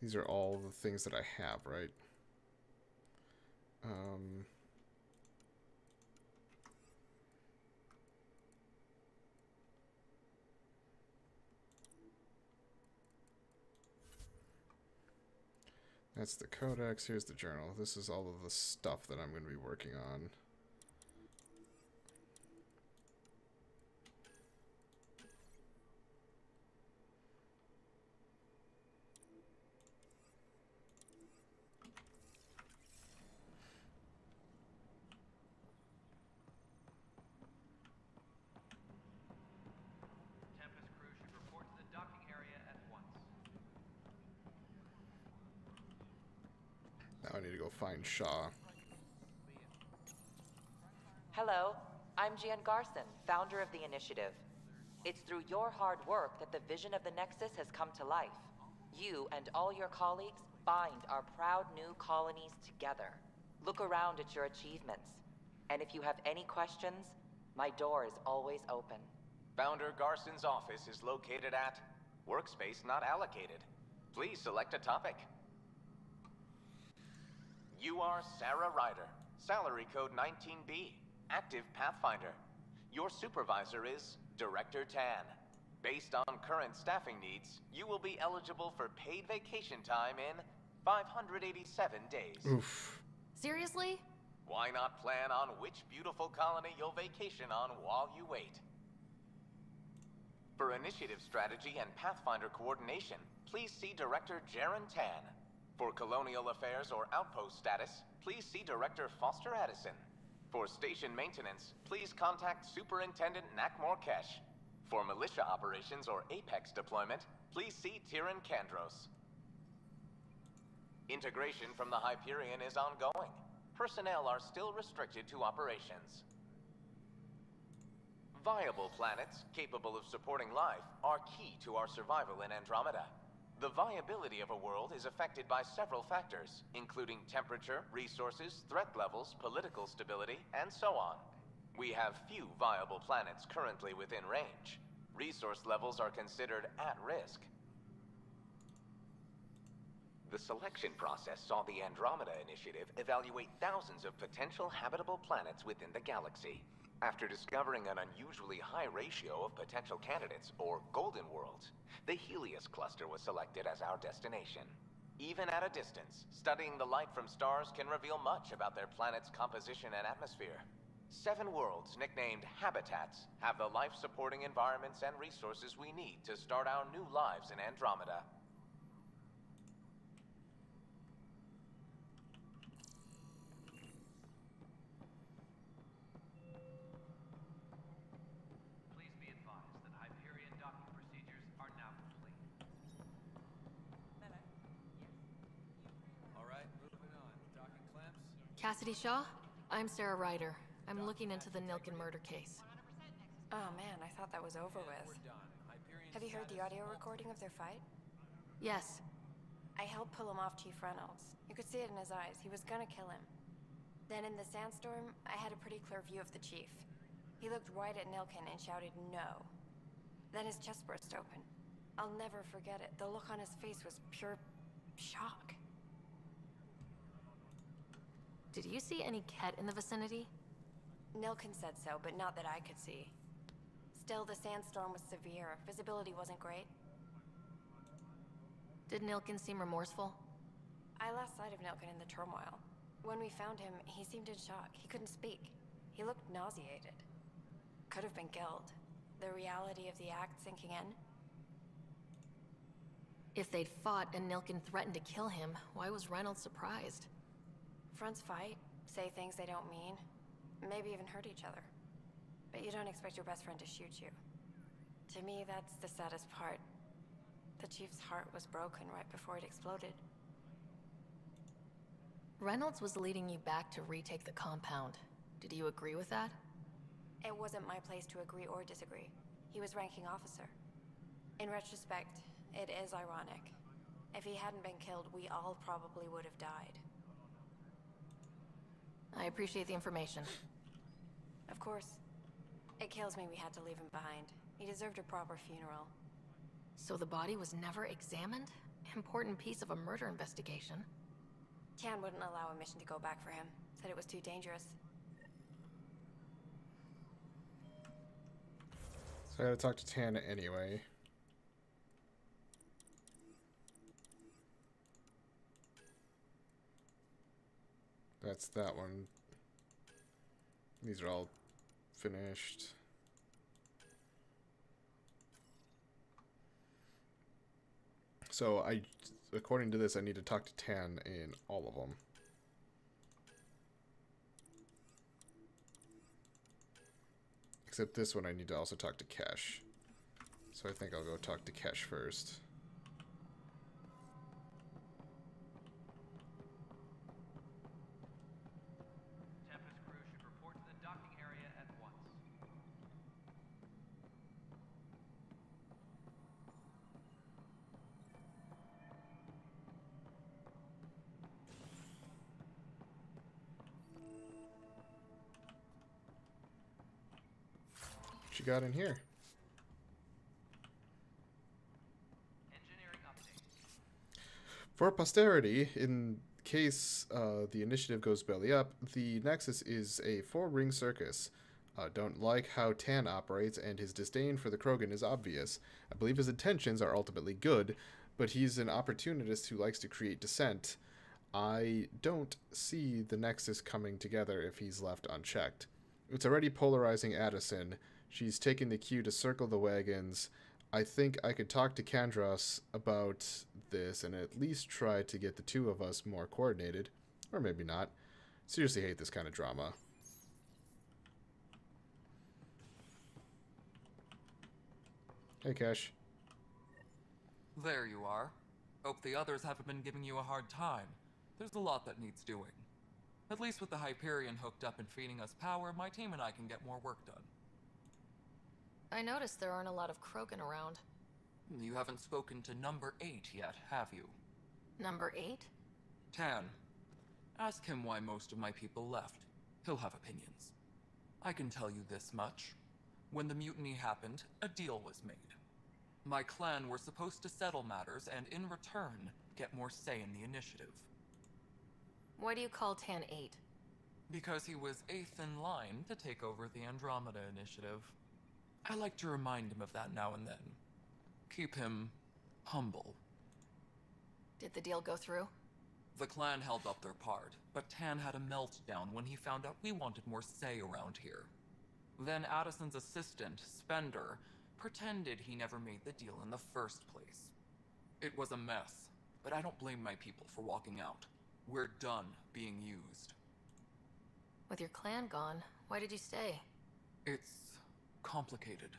These are all the things that I have, right? That's the codex. Here's the journal. This is all of the stuff that I'm going to be working on. Tempest crew should report to the docking area at once. Now I need to go find Shaw. Hello, I'm Gian Garson, founder of the initiative. It's through your hard work that the vision of the Nexus has come to life. You and all your colleagues bind our proud new colonies together. Look around at your achievements. And if you have any questions, my door is always open. Founder Garson's office is located at Workspace Not Allocated. Please select a topic. You are Sarah Ryder, salary code 19B, active Pathfinder. Your supervisor is Director Tan. Based on current staffing needs, you will be eligible for paid vacation time in 587 days. Oof. Seriously? Why not plan on which beautiful colony you'll vacation on while you wait? For initiative strategy and Pathfinder coordination, please see Director Jaren Tan. For colonial affairs or outpost status, please see Director Foster Addison. For station maintenance, please contact Superintendent Nakmor Kesh. For militia operations or Apex deployment, please see Tyran Kandros. Integration from the Hyperion is ongoing. Personnel are still restricted to operations. Viable planets capable of supporting life are key to our survival in Andromeda. The viability of a world is affected by several factors, including temperature, resources, threat levels, political stability, and so on. We have few viable planets currently within range. Resource levels are considered at risk. The selection process saw the Andromeda Initiative evaluate thousands of potential habitable planets within the galaxy. After discovering an unusually high ratio of potential candidates, or golden worlds, the Helios cluster was selected as our destination. Even at a distance, studying the light from stars can reveal much about their planet's composition and atmosphere. 7 worlds, nicknamed habitats, have the life-supporting environments and resources we need to start our new lives in Andromeda. Please be advised that Hyperion docking procedures are now complete. All right, moving on. Docking clamps. Cassidy Shaw? I'm Sarah Ryder. I'm looking into the Nilken murder case. Oh man, I thought that was over with. Have you heard the audio recording of their fight? Yes. I helped pull him off Chief Reynolds. You could see it in his eyes. He was gonna kill him. Then in the sandstorm, I had a pretty clear view of the Chief. He looked right at Nilken and shouted no. Then his chest burst open. I'll never forget it. The look on his face was pure shock. Did you see any Ket in the vicinity? Nilken said so, but not that I could see. Still, the sandstorm was severe. Visibility wasn't great. Did Nilken seem remorseful? I lost sight of Nilken in the turmoil. When we found him, he seemed in shock. He couldn't speak. He looked nauseated. Could have been killed. The reality of the act sinking in. If they'd fought and Nilken threatened to kill him, why was Reynolds surprised? Fronts fight, say things they don't mean, maybe even hurt each other. But you don't expect your best friend to shoot you. To me, that's the saddest part. The Chief's heart was broken right before it exploded. Reynolds was leading you back to retake the compound. Did you agree with that? It wasn't my place to agree or disagree. He was ranking officer. In retrospect, it is ironic. If he hadn't been killed, we all probably would have died. I appreciate the information. Of course. It kills me we had to leave him behind. He deserved a proper funeral. So the body was never examined? Important piece of a murder investigation. Tan wouldn't allow a mission to go back for him. Said it was too dangerous. So I gotta talk to Tan anyway. That's that one. These are all finished. So according to this, I need to talk to Tan in all of them. Except this one I need to also talk to Kesh. So I think I'll go talk to Kesh first. Tempest crew should report to the docking area at once. What you got in here? Engineering update. For posterity, in case the initiative goes belly up, the Nexus is a four-ring circus. Don't like how Tan operates, and his disdain for the Krogan is obvious. I believe his intentions are ultimately good, but he's an opportunist who likes to create dissent. I don't see the Nexus coming together if he's left unchecked. It's already polarizing Addison. She's taking the cue to circle the wagons. I think I could talk to Kandros about this and at least try to get the two of us more coordinated. Or maybe not. Seriously hate this kind of drama. Hey, Kesh. There you are. Hope the others haven't been giving you a hard time. There's a lot that needs doing. At least with the Hyperion hooked up and feeding us power, my team and I can get more work done. I noticed there aren't a lot of Krogan around. You haven't spoken to number 8 yet, have you? Number 8? Tan. Ask him why most of my people left. He'll have opinions. I can tell you this much. When the mutiny happened, a deal was made. My clan were supposed to settle matters and, in return, get more say in the initiative. Why do you call Tan 8? Because he was 8th in line to take over the Andromeda initiative. I like to remind him of that now and then. Keep him humble. Did the deal go through? The clan held up their part, but Tan had a meltdown when he found out we wanted more say around here. Then Addison's assistant, Spender, pretended he never made the deal in the first place. It was a mess, but I don't blame my people for walking out. We're done being used. With your clan gone, why did you stay? It's complicated.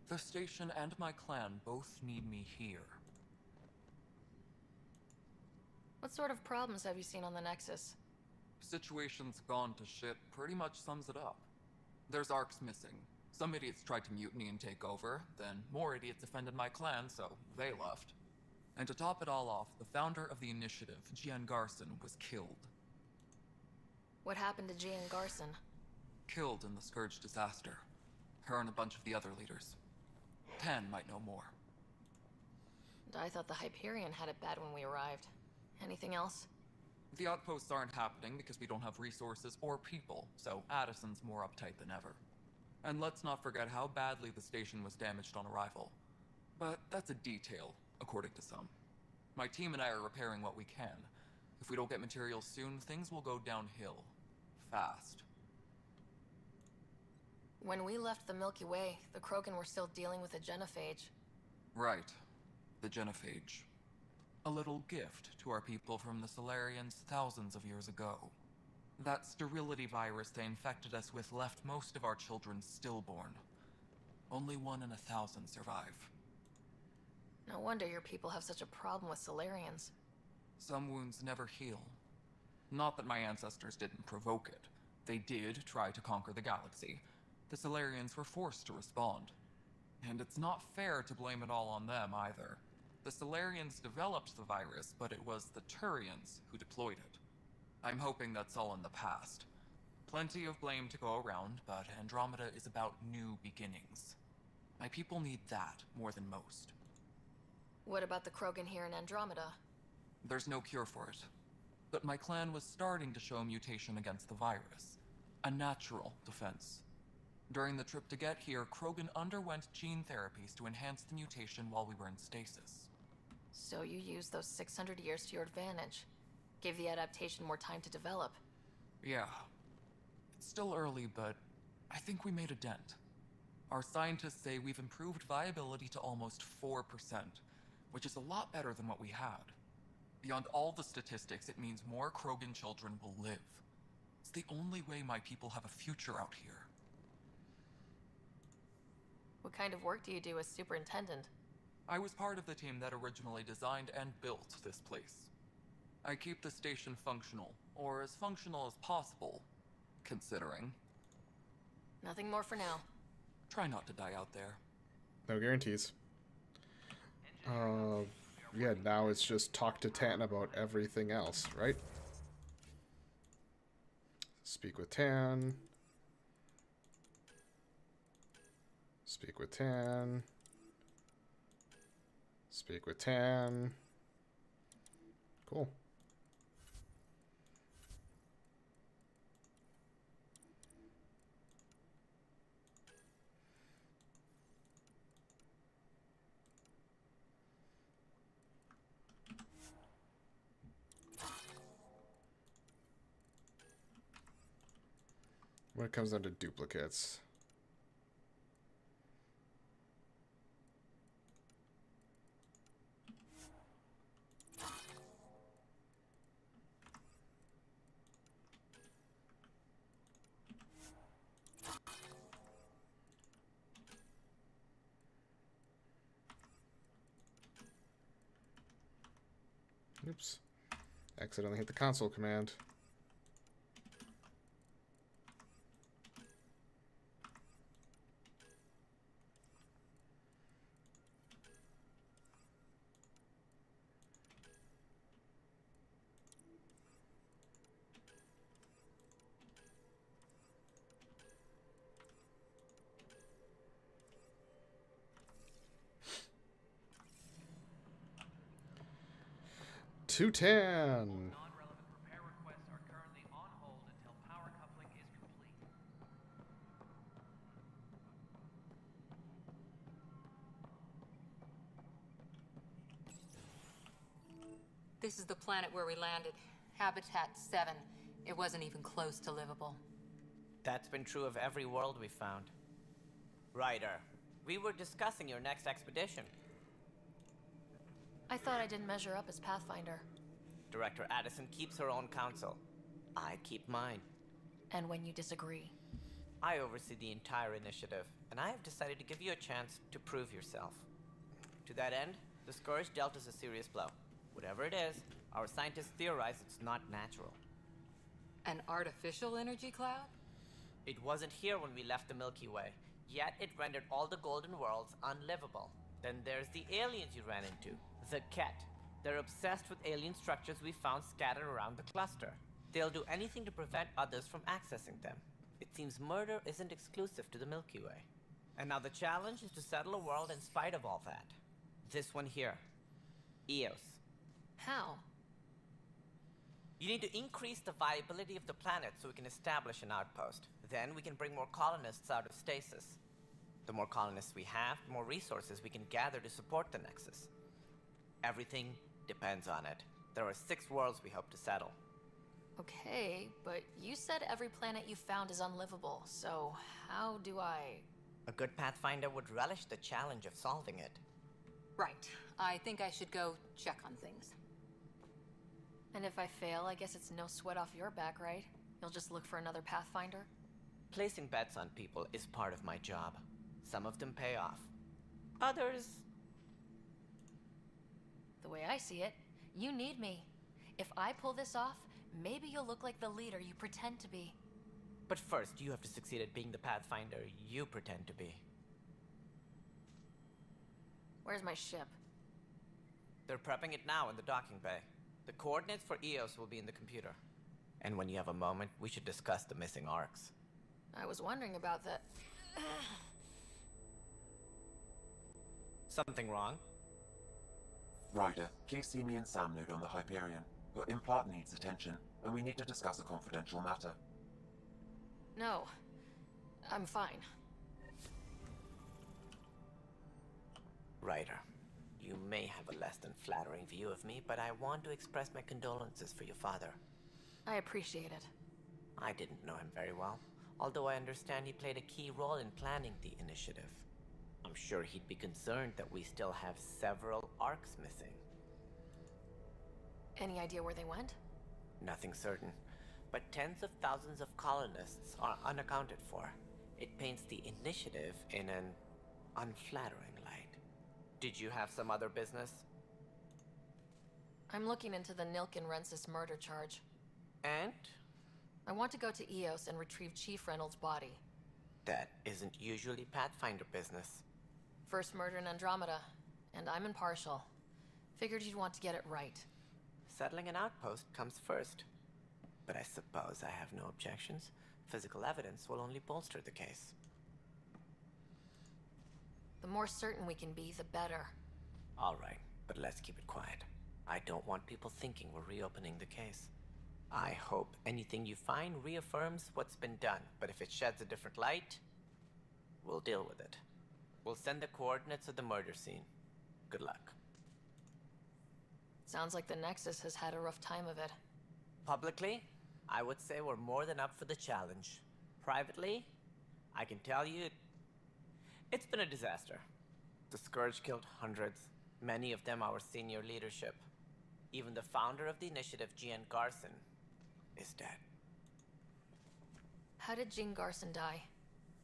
The station and my clan both need me here. What sort of problems have you seen on the Nexus? Situation's gone to shit pretty much sums it up. There's arcs missing. Some idiots tried to mutiny and take over, then more idiots offended my clan, so they left. And to top it all off, the founder of the initiative, Gian Garson, was killed. What happened to Gian Garson? Killed in the Scourge disaster. Her and a bunch of the other leaders. Tan might know more. I thought the Hyperion had it bad when we arrived. Anything else? The outposts aren't happening because we don't have resources or people, so Addison's more uptight than ever. And let's not forget how badly the station was damaged on arrival. But that's a detail, according to some. My team and I are repairing what we can. If we don't get materials soon, things will go downhill. Fast. When we left the Milky Way, the Krogan were still dealing with a genophage. Right. The genophage. A little gift to our people from the Solarians thousands of years ago. That sterility virus they infected us with left most of our children stillborn. Only 1 in 1,000 survive. No wonder your people have such a problem with Solarians. Some wounds never heal. Not that my ancestors didn't provoke it. They did try to conquer the galaxy. The Solarians were forced to respond. And it's not fair to blame it all on them either. The Solarians developed the virus, but it was the Turians who deployed it. I'm hoping that's all in the past. Plenty of blame to go around, but Andromeda is about new beginnings. My people need that more than most. What about the Krogan here in Andromeda? There's no cure for it. But my clan was starting to show mutation against the virus. A natural defense. During the trip to get here, Krogan underwent gene therapies to enhance the mutation while we were in stasis. So you used those 600 years to your advantage. Gave the adaptation more time to develop. Yeah. It's still early, but I think we made a dent. Our scientists say we've improved viability to almost 4%, which is a lot better than what we had. Beyond all the statistics, it means more Krogan children will live. It's the only way my people have a future out here. What kind of work do you do as superintendent? I was part of the team that originally designed and built this place. I keep the station functional, or as functional as possible, considering. Nothing more for now. Try not to die out there. No guarantees. Yeah, now it's just talk to Tan about everything else, right? Speak with Tan. Speak with Tan. Speak with Tan. Cool. When it comes down to duplicates. Oops. Accidentally hit the console command. Tan. Non-relevant repair requests are currently on hold until power coupling is complete. This is the planet where we landed. Habitat 7. It wasn't even close to livable. That's been true of every world we found. Ryder, we were discussing your next expedition. I thought I didn't measure up as Pathfinder. Director Addison keeps her own counsel. I keep mine. And when you disagree? I oversee the entire initiative, and I have decided to give you a chance to prove yourself. To that end, the Scourge dealt us a serious blow. Whatever it is, our scientists theorize it's not natural. An artificial energy cloud? It wasn't here when we left the Milky Way, yet it rendered all the Golden Worlds unlivable. Then there's the aliens you ran into, the Ket. They're obsessed with alien structures we found scattered around the cluster. They'll do anything to prevent others from accessing them. It seems murder isn't exclusive to the Milky Way. And now the challenge is to settle a world in spite of all that. This one here. Eos. How? You need to increase the viability of the planet so we can establish an outpost. Then we can bring more colonists out of stasis. The more colonists we have, the more resources we can gather to support the Nexus. Everything depends on it. There are 6 worlds we hope to settle. Okay, but you said every planet you found is unlivable, so how do I... A good Pathfinder would relish the challenge of solving it. Right. I think I should go check on things. And if I fail, I guess it's no sweat off your back, right? You'll just look for another Pathfinder? Placing bets on people is part of my job. Some of them pay off. Others... The way I see it, you need me. If I pull this off, maybe you'll look like the leader you pretend to be. But first, you have to succeed at being the Pathfinder you pretend to be. Where's my ship? They're prepping it now in the docking bay. The coordinates for Eos will be in the computer. And when you have a moment, we should discuss the missing arcs. I was wondering about that. Something wrong? Ryder, please see me and Sam node on the Hyperion. Your implant needs attention, and we need to discuss a confidential matter. No. I'm fine. Ryder, You may have a less than flattering view of me, but I want to express my condolences for your father. I appreciate it. I didn't know him very well, although I understand he played a key role in planning the initiative. I'm sure he'd be concerned that we still have several arcs missing. Any idea where they went? Nothing certain, but tens of thousands of colonists are unaccounted for. It paints the initiative in an unflattering light. Did you have some other business? I'm looking into the Nilken Rensis murder charge. And? I want to go to Eos and retrieve Chief Reynolds' body. That isn't usually Pathfinder business. First murder in Andromeda, and I'm impartial. Figured you'd want to get it right. Settling an outpost comes first. But I suppose I have no objections. Physical evidence will only bolster the case. The more certain we can be, the better. All right, but let's keep it quiet. I don't want people thinking we're reopening the case. I hope anything you find reaffirms what's been done, but if it sheds a different light, we'll deal with it. We'll send the coordinates of the murder scene. Good luck. Sounds like the Nexus has had a rough time of it. Publicly, I would say we're more than up for the challenge. Privately, I can tell you, it's been a disaster. The Scourge killed hundreds, many of them our senior leadership. Even the founder of the initiative, Gian Garson, is dead. How did Jean Garson die?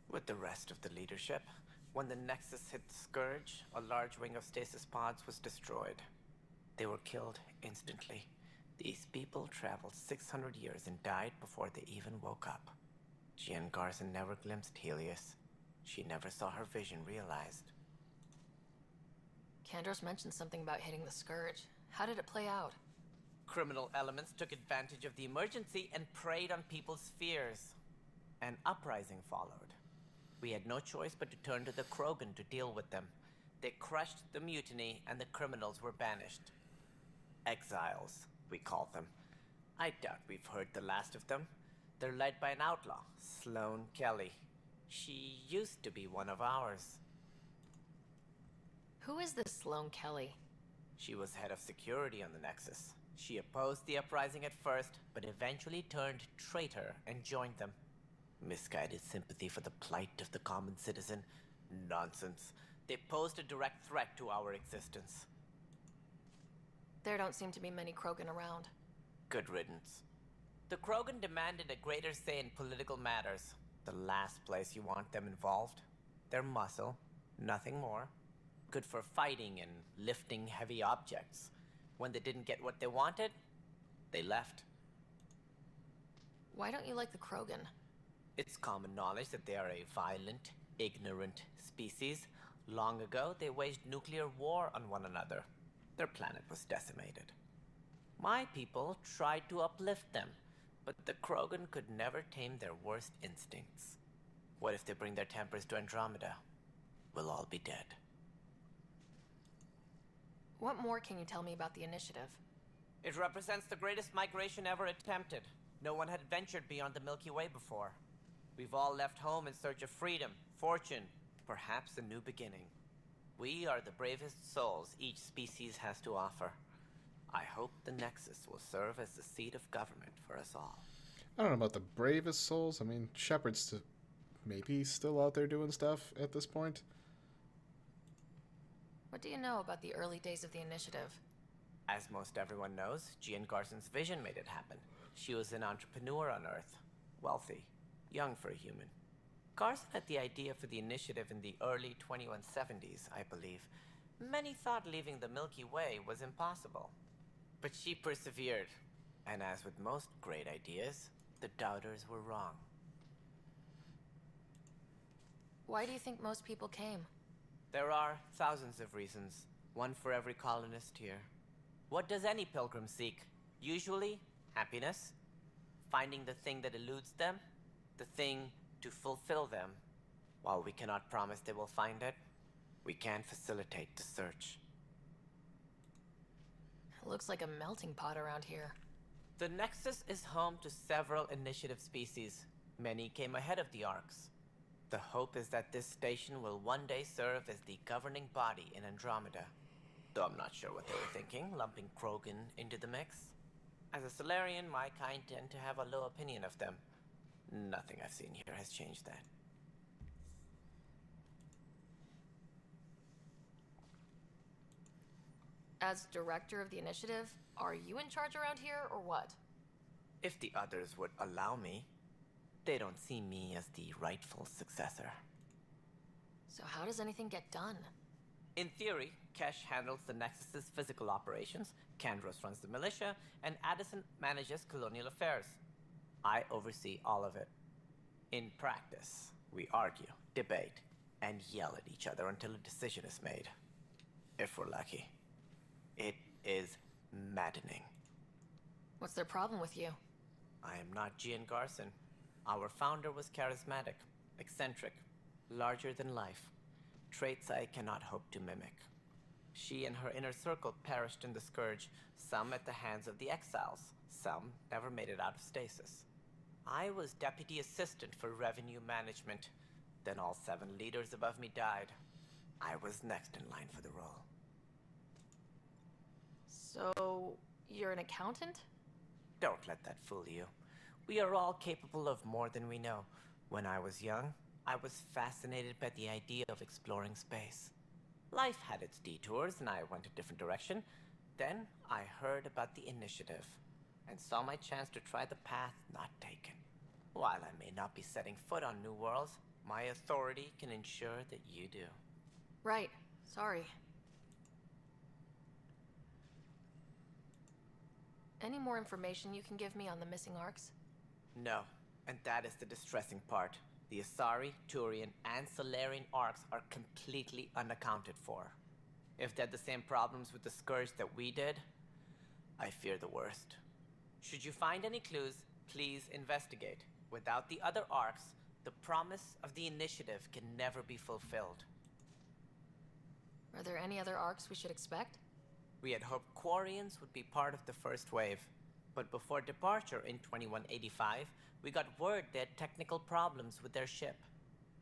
With the rest of the leadership, when the Nexus hit the Scourge, a large wing of stasis pods was destroyed. They were killed instantly. These people traveled 600 years and died before they even woke up. Jean Garson never glimpsed Helios. She never saw her vision realized. Kandros mentioned something about hitting the Scourge. How did it play out? Criminal elements took advantage of the emergency and preyed on people's fears. An uprising followed. We had no choice but to turn to the Krogan to deal with them. They crushed the mutiny and the criminals were banished. Exiles, we call them. I doubt we've heard the last of them. They're led by an outlaw, Sloane Kelly. She used to be one of ours. Who is this Sloane Kelly? She was head of security on the Nexus. She opposed the uprising at first, but eventually turned traitor and joined them. Misguided sympathy for the plight of the common citizen? Nonsense. They posed a direct threat to our existence. There don't seem to be many Krogan around. Good riddance. The Krogan demanded a greater say in political matters. The last place you want them involved. Their muscle, nothing more. Good for fighting and lifting heavy objects. When they didn't get what they wanted, they left. Why don't you like the Krogan? It's common knowledge that they are a violent, ignorant species. Long ago, they waged nuclear war on one another. Their planet was decimated. My people tried to uplift them, but the Krogan could never tame their worst instincts. What if they bring their tempers to Andromeda? We'll all be dead. What more can you tell me about the initiative? It represents the greatest migration ever attempted. No one had ventured beyond the Milky Way before. We've all left home in search of freedom, fortune, perhaps a new beginning. We are the bravest souls each species has to offer. I hope the Nexus will serve as the seat of government for us all. I don't know about the bravest souls. I mean, Shepard's maybe still out there doing stuff at this point. What do you know about the early days of the initiative? As most everyone knows, Gian Garson's vision made it happen. She was an entrepreneur on Earth. Wealthy. Young for a human. Garson had the idea for the initiative in the early 2170s, I believe. Many thought leaving the Milky Way was impossible. But she persevered. And as with most great ideas, the doubters were wrong. Why do you think most people came? There are thousands of reasons, one for every colonist here. What does any pilgrim seek? Usually, happiness. Finding the thing that eludes them, the thing to fulfill them. While we cannot promise they will find it, we can facilitate the search. It looks like a melting pot around here. The Nexus is home to several initiative species. Many came ahead of the Arcs. The hope is that this station will one day serve as the governing body in Andromeda. Though I'm not sure what they were thinking, lumping Krogan into the mix. As a Solarian, my kind tend to have a low opinion of them. Nothing I've seen here has changed that. As director of the initiative, are you in charge around here, or what? If the others would allow me, they don't see me as the rightful successor. So how does anything get done? In theory, Kesh handles the Nexus's physical operations, Kandros runs the militia, and Addison manages colonial affairs. I oversee all of it. In practice, we argue, debate, and yell at each other until a decision is made. If we're lucky. It is maddening. What's their problem with you? I am not Gian Garson. Our founder was charismatic, eccentric, larger than life. Traits I cannot hope to mimic. She and her inner circle perished in the Scourge, some at the hands of the Exiles, some never made it out of stasis. I was deputy assistant for revenue management. Then all 7 leaders above me died. I was next in line for the role. So, you're an accountant? Don't let that fool you. We are all capable of more than we know. When I was young, I was fascinated by the idea of exploring space. Life had its detours, and I went a different direction. Then I heard about the initiative, and saw my chance to try the path not taken. While I may not be setting foot on new worlds, my authority can ensure that you do. Right. Sorry. Any more information you can give me on the missing arcs? No, and that is the distressing part. The Asari, Turian, and Solarian arcs are completely unaccounted for. If they had the same problems with the Scourge that we did, I fear the worst. Should you find any clues, please investigate. Without the other arcs, the promise of the initiative can never be fulfilled. Are there any other arcs we should expect? We had hoped Quarians would be part of the first wave, but before departure in 2185, we got word they had technical problems with their ship.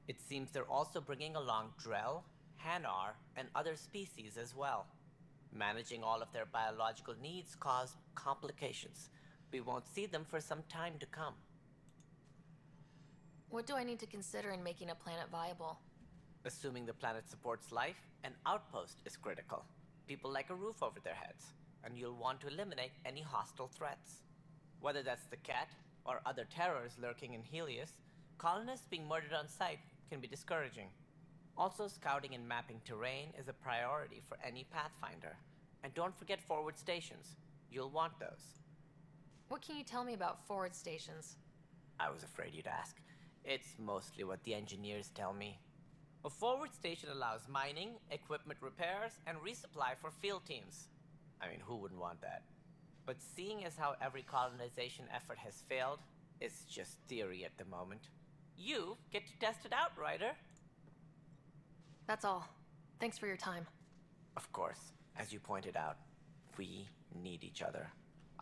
It seems they're also bringing along Drell, Hanar, and other species as well. Managing all of their biological needs caused complications. We won't see them for some time to come. What do I need to consider in making a planet viable? Assuming the planet supports life, an outpost is critical. People like a roof over their heads, and you'll want to eliminate any hostile threats. Whether that's the cat, or other terrors lurking in Helios, colonists being murdered on sight can be discouraging. Also, scouting and mapping terrain is a priority for any Pathfinder. And don't forget forward stations. You'll want those. What can you tell me about forward stations? I was afraid you'd ask. It's mostly what the engineers tell me. A forward station allows mining, equipment repairs, and resupply for field teams. I mean, who wouldn't want that? But seeing as how every colonization effort has failed, it's just theory at the moment. You get to test it out, Ryder. That's all. Thanks for your time. Of course, as you pointed out, we need each other.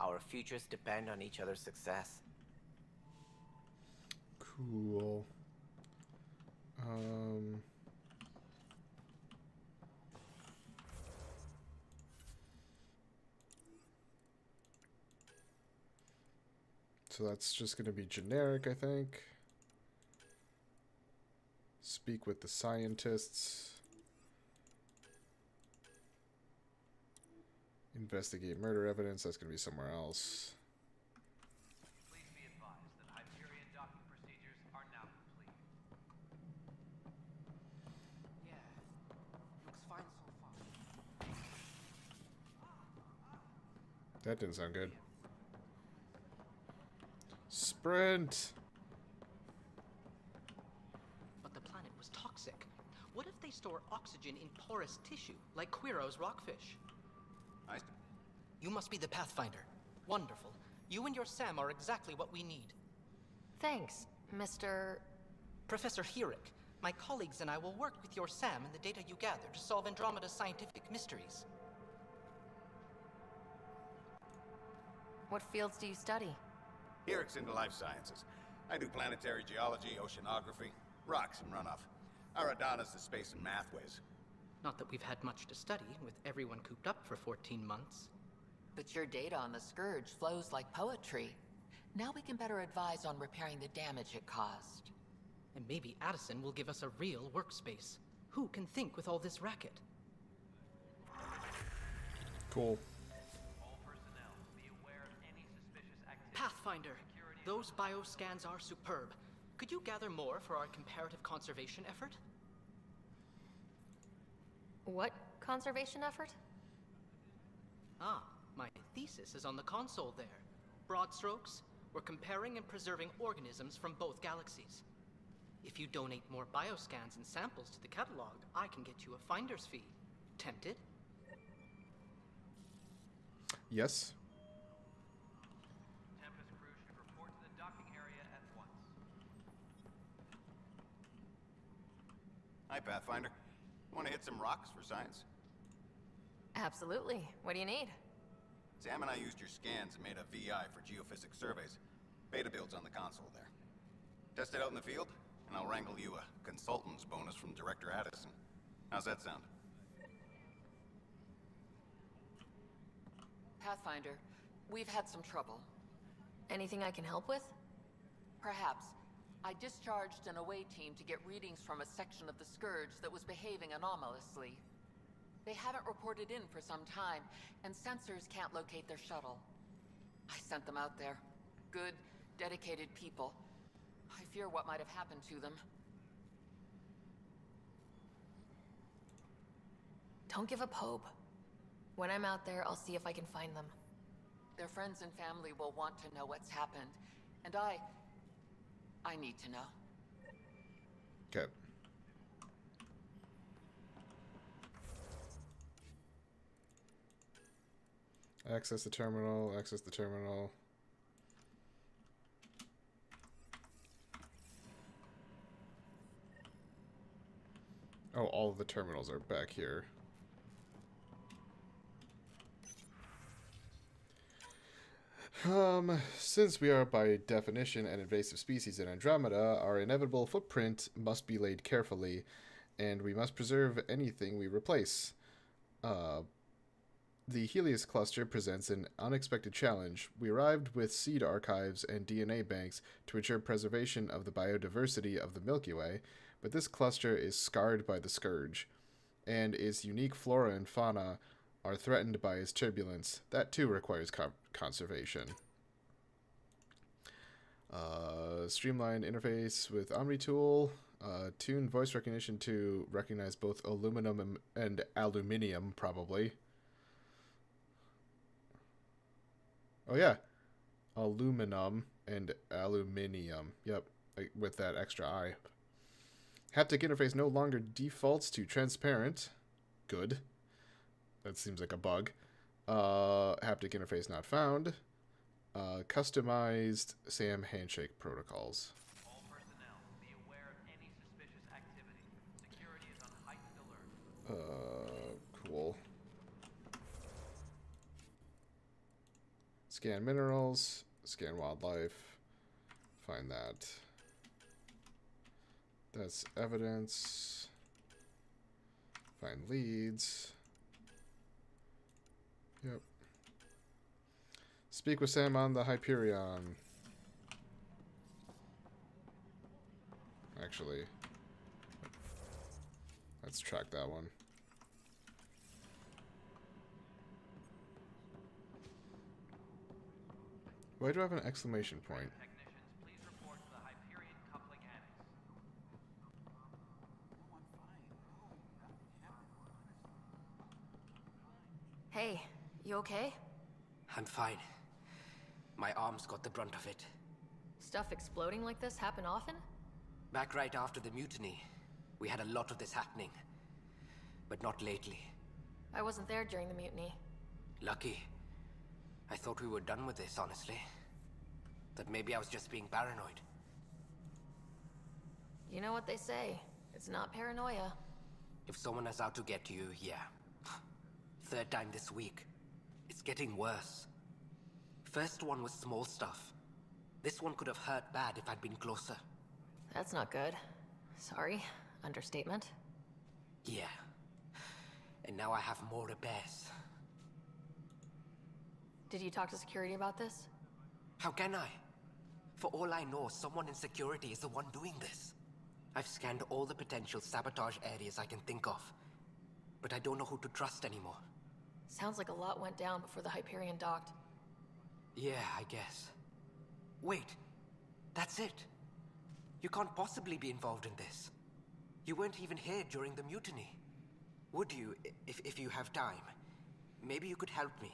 Our futures depend on each other's success. Cool. So that's just going to be generic, I think. Speak with the scientists. Investigate murder evidence. That's going to be somewhere else. Please be advised that Hyperion docking procedures are now complete. Yeah, looks fine so far. That didn't sound good. Sprint! But the planet was toxic. What if they store oxygen in porous tissue, like Quiro's rockfish? You must be the Pathfinder. Wonderful. You and your Sam are exactly what we need. Thanks, Mr. Professor Herrick. My colleagues and I will work with your Sam and the data you gather to solve Andromeda's scientific mysteries. What fields do you study? Herrick's into life sciences. I do planetary geology, oceanography, rocks and runoff. Aradana's the space and math whiz. Not that we've had much to study, with everyone cooped up for 14 months. But your data on the Scourge flows like poetry. Now we can better advise on repairing the damage it caused. And maybe Addison will give us a real workspace. Who can think with all this racket? Cool. Pathfinder, those bioscans are superb. Could you gather more for our comparative conservation effort? What conservation effort? Ah, my thesis is on the console there. Broad strokes, we're comparing and preserving organisms from both galaxies. If you donate more bioscans and samples to the catalog, I can get you a finder's fee. Tempted? Yes. Tempest crew should report to the docking area at once. Hi, Pathfinder. Want to hit some rocks for science? Absolutely. What do you need? Sam and I used your scans and made a VI for geophysics surveys. Beta builds on the console there. Test it out in the field, and I'll wrangle you a consultant's bonus from Director Addison. How's that sound? Pathfinder, we've had some trouble. Anything I can help with? Perhaps. I discharged an away team to get readings from a section of the Scourge that was behaving anomalously. They haven't reported in for some time, and sensors can't locate their shuttle. I sent them out there. Good, dedicated people. I fear what might have happened to them. Don't give up hope. When I'm out there, I'll see if I can find them. Their friends and family will want to know what's happened, and I need to know. Okay. Access the terminal, access the terminal. Oh, all of the terminals are back here. Since we are by definition an invasive species in Andromeda, our inevitable footprint must be laid carefully, and we must preserve anything we replace. The Helios cluster presents an unexpected challenge. We arrived with seed archives and DNA banks to ensure preservation of the biodiversity of the Milky Way, but this cluster is scarred by the Scourge, and its unique flora and fauna are threatened by its turbulence. That too requires conservation. Streamlined interface with Omni Tool. Tune voice recognition to recognize both aluminum and aluminium, probably. Oh yeah, aluminum and aluminium. Yep, with that extra I. Haptic interface no longer defaults to transparent. Good. That seems like a bug. Haptic interface not found. Customized SAM handshake protocols. All personnel, be aware of any suspicious activity. Security is on heightened alert. Cool. Scan minerals. Scan wildlife. Find that. That's evidence. Find leads. Yep. Speak with Sam on the Hyperion. Actually, let's track that one. Why do I have an exclamation point? Technicians, please report to the Hyperion coupling annex. Hey, you okay? I'm fine. My arms got the brunt of it. Stuff exploding like this happen often? Back right after the mutiny, we had a lot of this happening. But not lately. I wasn't there during the mutiny. Lucky. I thought we were done with this, honestly. That maybe I was just being paranoid. You know what they say. It's not paranoia. If someone is out to get you, yeah. Third time this week. It's getting worse. First one was small stuff. This one could have hurt bad if I'd been closer. That's not good. Sorry. Understatement. Yeah. and now I have more repairs. Did you talk to security about this? How can I? For all I know, someone in security is the one doing this. I've scanned all the potential sabotage areas I can think of, but I don't know who to trust anymore. Sounds like a lot went down before the Hyperion docked. Yeah, I guess. Wait, that's it. You can't possibly be involved in this. You weren't even here during the mutiny. Would you, if you have time? Maybe you could help me.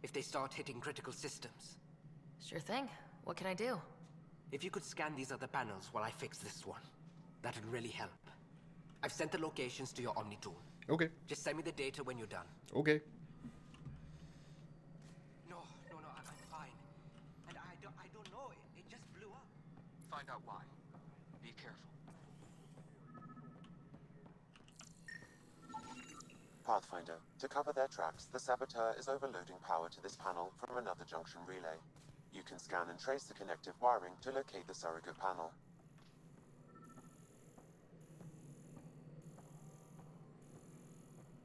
If they start hitting critical systems. Sure thing. What can I do? If you could scan these other panels while I fix this one, that'd really help. I've sent the locations to your Omni tool. Okay. Just send me the data when you're done. Okay. No, I'm fine. And I don't know, it just blew up. Find out why. Be careful. Pathfinder, to cover their tracks, the saboteur is overloading power to this panel from another junction relay. You can scan and trace the connective wiring to locate the surrogate panel.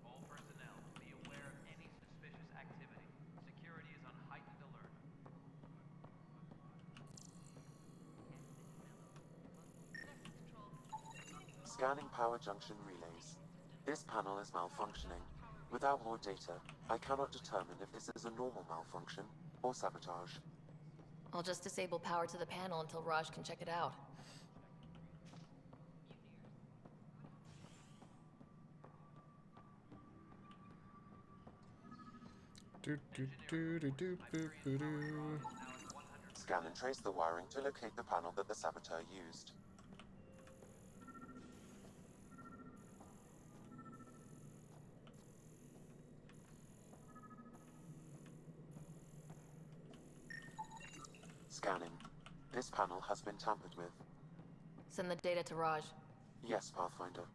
All personnel, be aware of any suspicious activity. Security is on heightened alert. Scanning power junction relays. This panel is malfunctioning. Without more data, I cannot determine if this is a normal malfunction or sabotage. I'll just disable power to the panel until Raj can check it out. Scan and trace the wiring to locate the panel that the saboteur used. Scanning. This panel has been tampered with. Send the data to Raj. Yes, Pathfinder.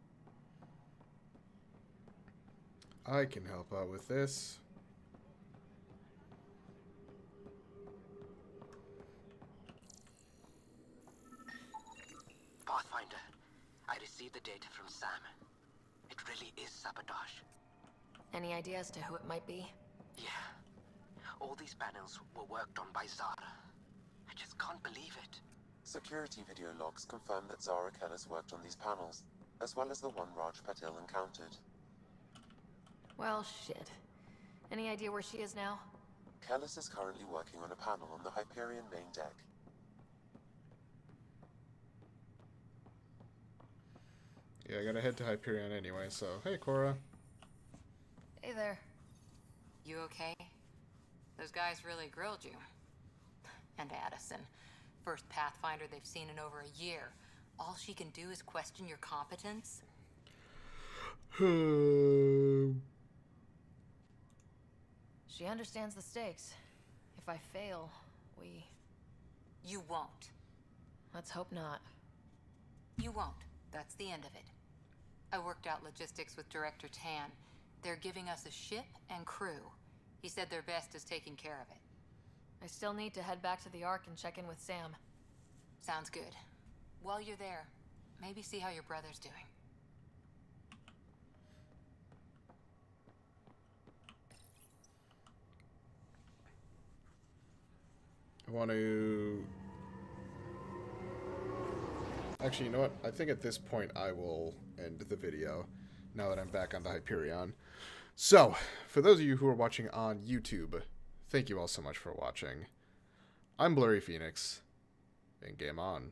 I can help out with this. Pathfinder, I received the data from Sam. It really is sabotage. Any idea as to who it might be? Yeah. All these panels were worked on by Zara. I just can't believe it. Security video logs confirm that Zara Kellis worked on these panels, as well as the one Raj Patil encountered. Well, shit. Any idea where she is now? Kellis is currently working on a panel on the Hyperion main deck. Yeah, I gotta head to Hyperion anyway, so hey, Cora. Hey there. You okay? Those guys really grilled you. And Addison. First Pathfinder they've seen in over a year. All she can do is question your competence? She understands the stakes. If I fail, we... You won't. Let's hope not. You won't. That's the end of it. I worked out logistics with Director Tan. They're giving us a ship and crew. He said their best is taking care of it. I still need to head back to the Ark and check in with Sam. Sounds good. While you're there, maybe see how your brother's doing. I want to... Actually, you know what? I think at this point I will end the video, now that I'm back on the Hyperion. So, for those of you who are watching on YouTube, thank you all so much for watching. I'm Blurry Phoenix, and game on.